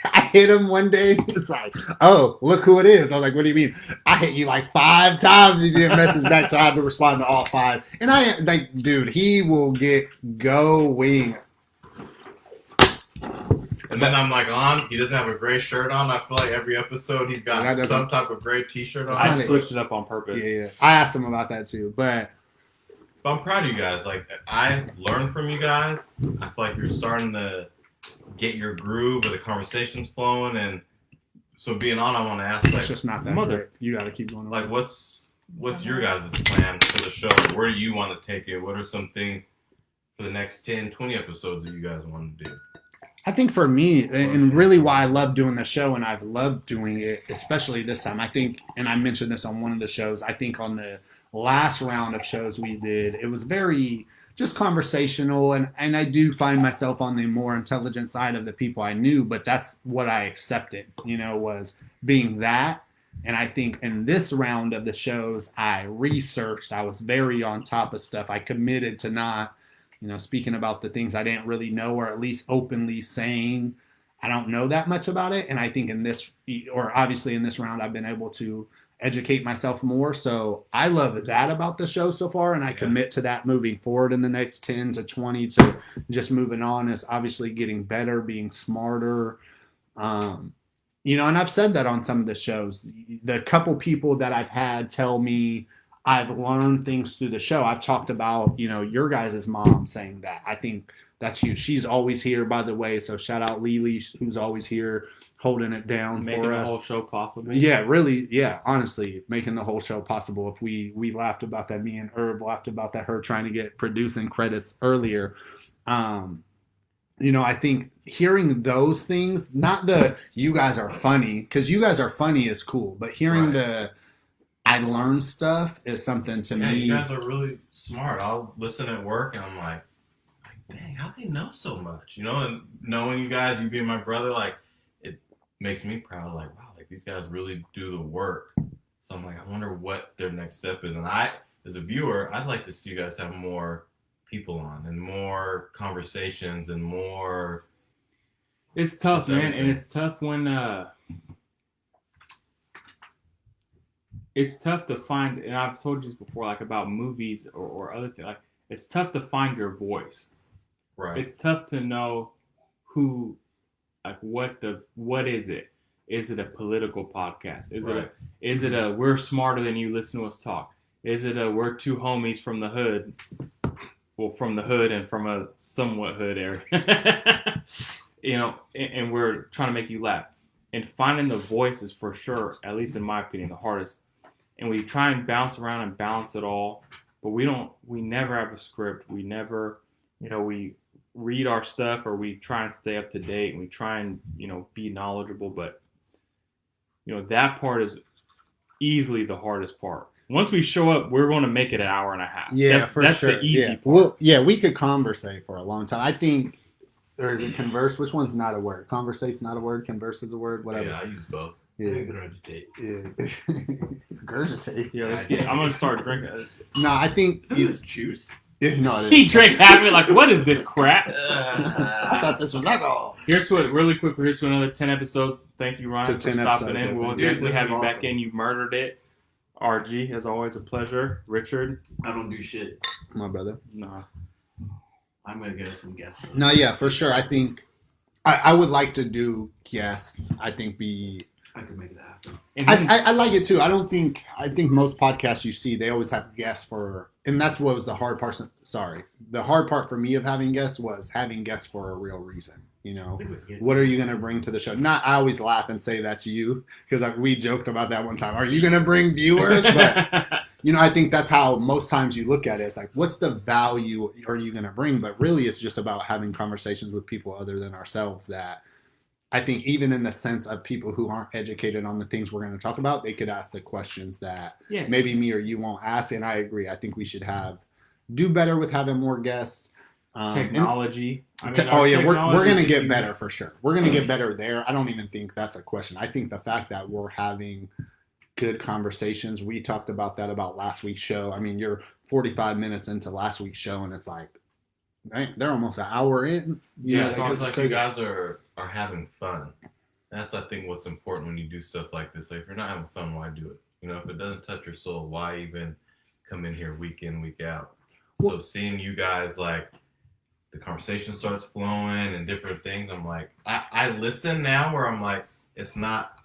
I hit him one day. It's like, oh, look who it is. I was like, what do you mean? I hit you like 5 times. You didn't message back, so I had to respond to all 5. And I like, dude, he will get going. And then I'm like he doesn't have a gray shirt on. I feel like every episode he's got some type of gray t-shirt on. I switched it up on purpose. Yeah. I asked him about that too. But I'm proud of you guys. Like, I learned from you guys. I feel like you're starting to get your groove or the conversation's flowing. And so being on, I want to ask, like, it's just not that great. You got to keep going. Like, what's your guys' plan for the show? Where do you want to take it? What are some things for the next 10, 20 episodes that you guys want to do? I think for me, and really why I love doing the show, and I've loved doing it, especially this time, I think, and I mentioned this on one of the shows, I think on the last round of shows we did, it was very just conversational, and I do find myself on the more intelligent side of the people I knew, but that's what I accepted, was being that. And I think in this round of the shows, I researched, I was very on top of stuff. I committed to not speaking about the things I didn't really know, or at least openly saying I don't know that much about it. And I think obviously in this round, I've been able to educate myself more. So I love that about the show so far. And I commit to that moving forward in the next 10 to 20 to just moving on is obviously getting better, being smarter. And I've said that on some of the shows. The couple people that I've had tell me I've learned things through the show. I've talked about, your guys' mom saying that. I think that's huge. She's always here, by the way. So shout out Lily, who's always here holding it down making for the us. Whole show possible. Yeah, really. Yeah, honestly, making the whole show possible. If we laughed about that, me and Herb laughed about that, her trying to get producing credits earlier. I think hearing those things, not the you guys are funny, because you guys are funny is cool, but hearing I learned stuff is something to me. You guys are really smart. I'll listen at work and I'm like, dang, how do they know so much? And knowing you guys, you being my brother, like, it makes me proud. Like, wow, like these guys really do the work. So I'm like, I wonder what their next step is. And I, as a viewer, I'd like to see you guys have more people on and more conversations and more. It's tough, man. And it's tough when, it's tough to find, and I've told you this before, like about movies or other things. Like, it's tough to find your voice. Right. It's tough to know who, like, what is it? Is it a political podcast? Is it a we're smarter than you, listen to us talk? Is it a we're two homies from the hood? Well, from the hood and from a somewhat hood area, and we're trying to make you laugh. And finding the voice is for sure, at least in my opinion, the hardest. And we try and bounce around and balance it all, but we never have a script. We never, we read our stuff, or we try and stay up to date, and we try and, be knowledgeable. But, that part is easily the hardest part. Once we show up, we're going to make it an hour and a half. Yeah, that's sure. That's the easy part. Well, yeah, we could conversate for a long time. I think there's a converse. Which one's not a word? Conversate's not a word. Converse is a word. Whatever. Yeah, I use both. Yeah. Regurgitate. Yeah. Regurgitate. Yeah, I'm going to start drinking. No, I think Is juice? No, it He is. drank half of it like, what is this crap? I thought this was alcohol. Here's to another 10 episodes. Thank you, Ryan, To for 10 stopping episodes, in. We'll Dude, definitely this have is you back awesome. in. You murdered it. RG, as always, a pleasure. Richard? I don't do shit. My brother. Nah. I'm gonna get us some guests. No, yeah, for sure. I think I would like to do guests. I think I could make that happen. And I like it too. I think most podcasts you see, they always have guests for, and that's what was the hard part. Sorry. The hard part for me of having guests was having guests for a real reason. You know, what are you going to bring to the show? I always laugh and say that's you because we joked about that one time. Are you going to bring viewers? But, you know, I think that's how most times you look at it. It's like, what's the value are you going to bring? But really, it's just about having conversations with people other than ourselves that I think even in the sense of people who aren't educated on the things we're going to talk about, they could ask the questions that maybe me or you won't ask. And I agree. I think we should do better with having more guests. Technology. We're going to get better for sure. We're going to get better there. I don't even think that's a question. I think the fact that we're having good conversations, we talked about that about last week's show. I mean, you're 45 minutes into last week's show and it's like, they're almost an hour in. Yeah, it sounds like you guys are having fun. That's, I think, what's important when you do stuff like this. Like, if you're not having fun, why do it? You know, if it doesn't touch your soul, why even come in here week in, week out? So seeing you guys, like, the conversation starts flowing and different things, I'm like, I listen now where I'm like, it's not,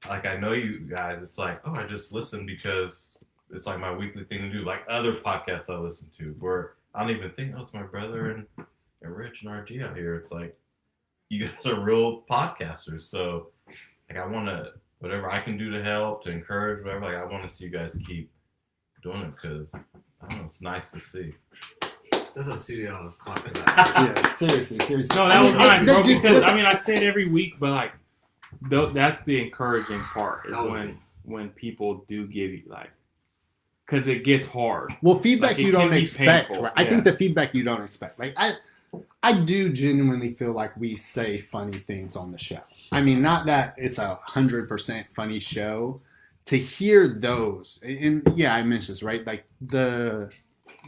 like, I know you guys. It's like, oh, I just listen because it's like my weekly thing to do. Like other podcasts I listen to where I don't even think, oh, it's my brother and Rich and RG out here. It's like, you guys are real podcasters. So, like, I want to, whatever I can do to help, to encourage, whatever, like, I want to see you guys keep doing it because, I don't know, it's nice to see. There's a studio on this clock for that. Yeah, seriously. No, that was nice, bro, because, I mean, I say it every week, but, like, that's the encouraging part is when people do give you, like, because it gets hard. Well, feedback like, you don't expect. painful. Right? I think the feedback you don't expect. Like I do genuinely feel like we say funny things on the show. I mean, not that it's 100% funny show. To hear those, and yeah, I mentioned this, right? Like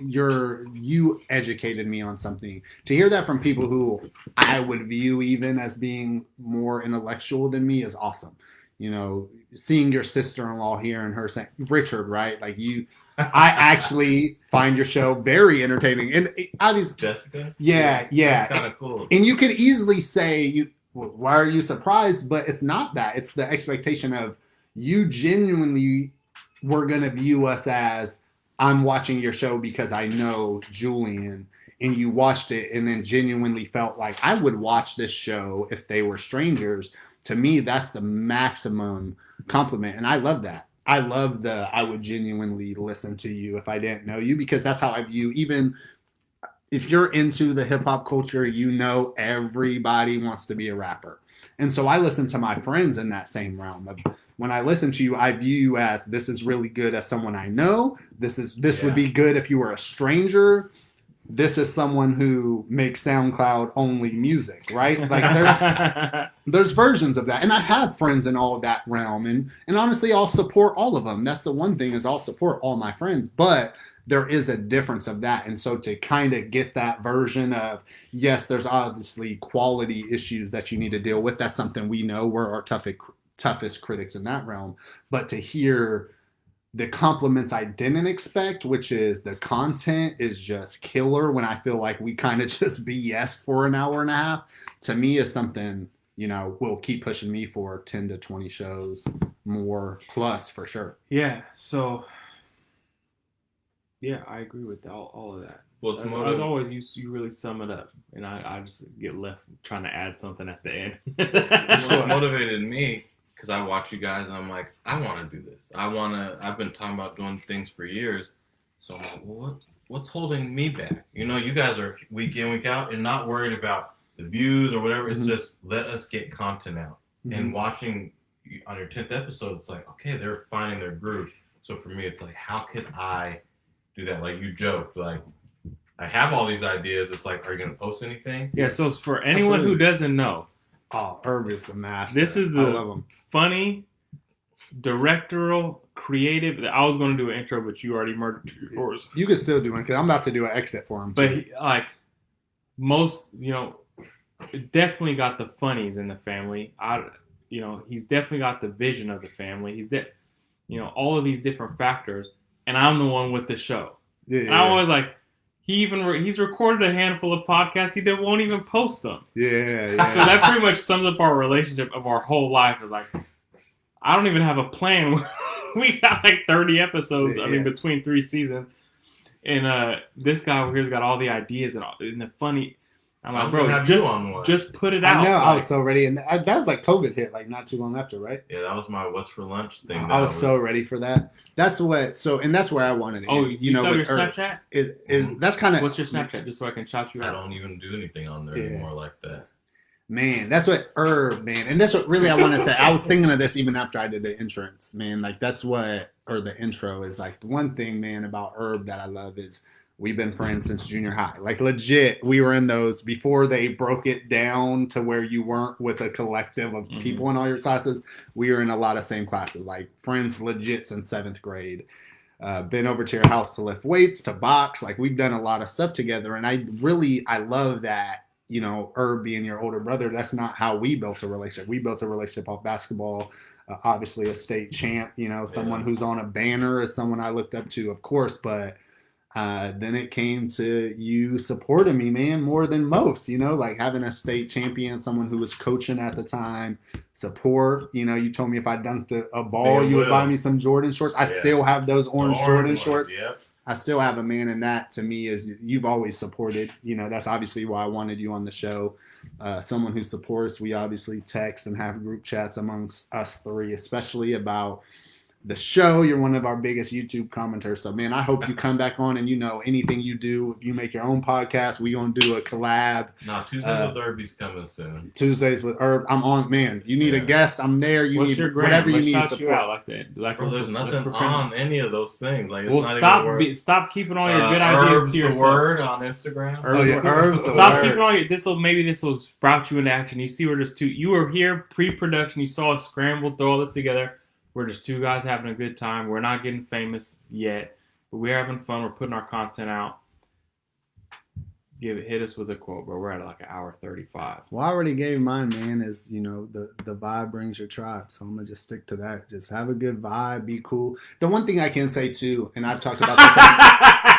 you educated me on something. To hear that from people who I would view even as being more intellectual than me is awesome. You know, seeing your sister-in-law here and her saying, Richard, right? Like I actually find your show very entertaining. And obviously, Jessica? Yeah. That's kind of cool. And you could easily say, why are you surprised? But it's not that. It's the expectation of you genuinely were going to view us as, I'm watching your show because I know Julian, and you watched it and then genuinely felt like I would watch this show if they were strangers. To me, that's the maximum compliment. And I love that. I love I would genuinely listen to you if I didn't know you, because that's how I view, even if you're into the hip hop culture, you know, everybody wants to be a rapper. And so I listen to my friends in that same realm of, when I listen to you, I view you as, this is really good as someone I know. This would be good if you were a stranger. This is someone who makes SoundCloud only music, right? Like there's versions of that. And I have friends in all of that realm. And honestly, I'll support all of them. That's the one thing, is I'll support all my friends. But there is a difference of that. And so to kind of get that version of, yes, there's obviously quality issues that you need to deal with. That's something we know. We're our toughest critics in that realm. But to hear the compliments I didn't expect, which is the content is just killer, when I feel like we kind of just BS for an hour and a half, to me is something, you know, will keep pushing me for 10 to 20 shows more plus for sure. Yeah. So, yeah, I agree with all of that. Well, as always, you really sum it up, and I just get left trying to add something at the end. It's what motivated me, because I watch you guys and I'm like, I want to do this. I've been talking about doing things for years. So I'm like, well, what's holding me back? You know, you guys are week in, week out and not worried about the views or whatever. It's just, let us get content out. And watching on your 10th episode, it's like, okay, they're finding their groove. So for me, it's like, how can I do that? Like you joked, like, I have all these ideas. It's like, are you going to post anything? Yeah, so for anyone who doesn't know, Irby is the master. This is the funny, directorial, creative. I was going to do an intro, but you already murdered yours. You can still do one, because I'm about to do an exit for him. But most, you know, definitely got the funnies in the family. He's definitely got the vision of the family. He's all of these different factors, and I'm the one with the show. Yeah, and I was like, he's recorded a handful of podcasts. He won't even post them. Yeah. So that pretty much sums up our relationship of our whole life. Is like, I don't even have a plan. We got like 30 episodes. I mean, between 3 seasons. And this guy over here's got all the ideas and the funny. I'm like, bro, just put it out. I know. Like, I was so ready, and that was like COVID hit, like not too long after, right? Yeah, that was my what's for lunch thing. I was so ready for that. That's what. So, and that's where I wanted. Oh, you know, saw your Snapchat? Is that's kind of what's your Snapchat? Just so I can shout you out. I don't even do anything on there anymore like that. Man, that's what man, and that's what really I want to say. I was thinking of this even after I did the entrance, man. Like that's what, or the intro is like. One thing, man, about Herb that I love is we've been friends since junior high. Like legit, we were in those before they broke it down to where you weren't with a collective of people in all your classes. We were in a lot of same classes, like friends legit since 7th grade. Been over to your house to lift weights, to box. Like we've done a lot of stuff together, and I love that. You know, Herb being your older brother, that's not how we built a relationship. We built a relationship off basketball. Obviously, a state champ, you know, someone who's on a banner is someone I looked up to, of course. But then it came to you supporting me, man, more than most, you know, like having a state champion, someone who was coaching at the time, support. You know, you told me if I dunked a ball, you would buy me some Jordan shorts. I still have those orange Jordan shorts. Yep. I still have a man, and that to me is you've always supported. You know, that's obviously why I wanted you on the show. Someone who supports. We obviously text and have group chats amongst us three, especially about the show. You're one of our biggest YouTube commenters. So, man, I hope you come back on and, you know, anything you do, if you make your own podcast, we going to do a collab. No, Tuesdays with Irby's coming soon. Tuesdays with Herb. I'm on, man. You need a guest. I'm there. You What's need your whatever you need shout support. You out like that. Like, bro, there's nothing on any of those things. Like, it's well, not stop keeping all your good ideas Herb's to yourself. the word on Instagram. Herb's the word. Stop keeping all your. This will sprout you into action. You see, we're just two. You were here pre-production. You saw us scramble, throw all this together. We're just two guys having a good time. We're not getting famous yet, but we're having fun. We're putting our content out. Hit us with a quote, bro. We're at like an hour 35. Well, I already gave mine, man. Is, you know, the vibe brings your tribe, so I'm gonna just stick to that. Just have a good vibe, be cool. The one thing I can say too, and I've talked about this.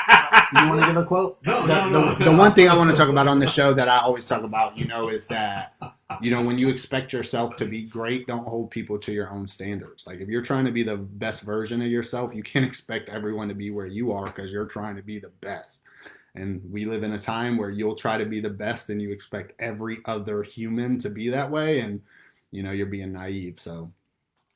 You want to give a quote? No. The one thing I want to talk about on the show that I always talk about, you know, is that, you know, when you expect yourself to be great, don't hold people to your own standards. Like if you're trying to be the best version of yourself, you can't expect everyone to be where you are because you're trying to be the best. And we live in a time where you'll try to be the best and you expect every other human to be that way. And, you know, you're being naive. So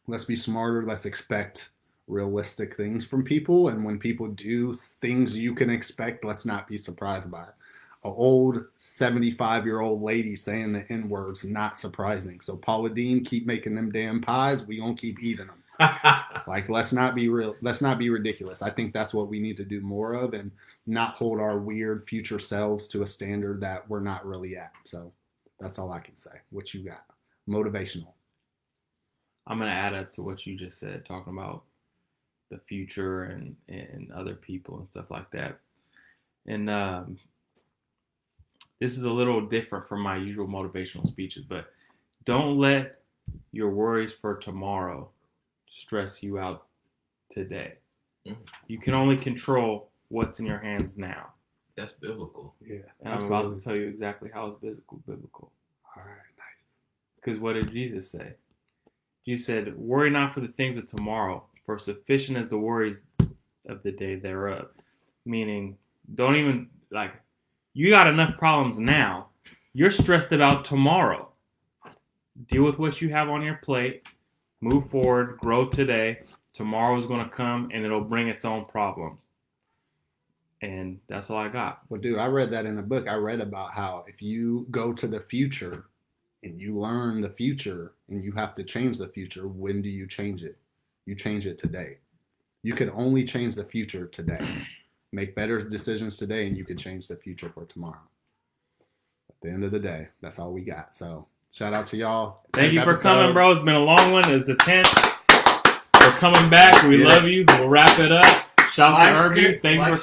let's be smarter. Let's expect realistic things from people. And when people do things you can expect, let's not be surprised by it. An old 75-year-old lady saying the N-words, not surprising. So Paula Dean, keep making them damn pies. We gonna keep eating them. Like, let's not be real. Let's not be ridiculous. I think that's what we need to do more of, and not hold our weird future selves to a standard that we're not really at. So that's all I can say. What you got? Motivational. I'm gonna add up to what you just said, talking about the future and other people and stuff like that. And this is a little different from my usual motivational speeches, but don't let your worries for tomorrow stress you out today. You can only control what's in your hands now. That's biblical. Yeah, and I'm about to tell you exactly how it's biblical. All right, nice. Because what did Jesus say? Jesus said, worry not for the things of tomorrow, for sufficient is the worries of the day thereof. Meaning, don't even, like, you got enough problems now. You're stressed about tomorrow. Deal with what you have on your plate. Move forward. Grow today. Tomorrow is going to come, and it'll bring its own problems. And that's all I got. Well, dude, I read that in a book. I read about how if you go to the future and you learn the future and you have to change the future, when do you change it? You change it today. You can only change the future today. Make better decisions today, and you can change the future for tomorrow. At the end of the day, that's all we got. So shout out to y'all. Thank you for coming, bro. It's been a long one. It's the 10th. We're coming back. We love you. We'll wrap it up. Shout out to Irby. Thank you for coming.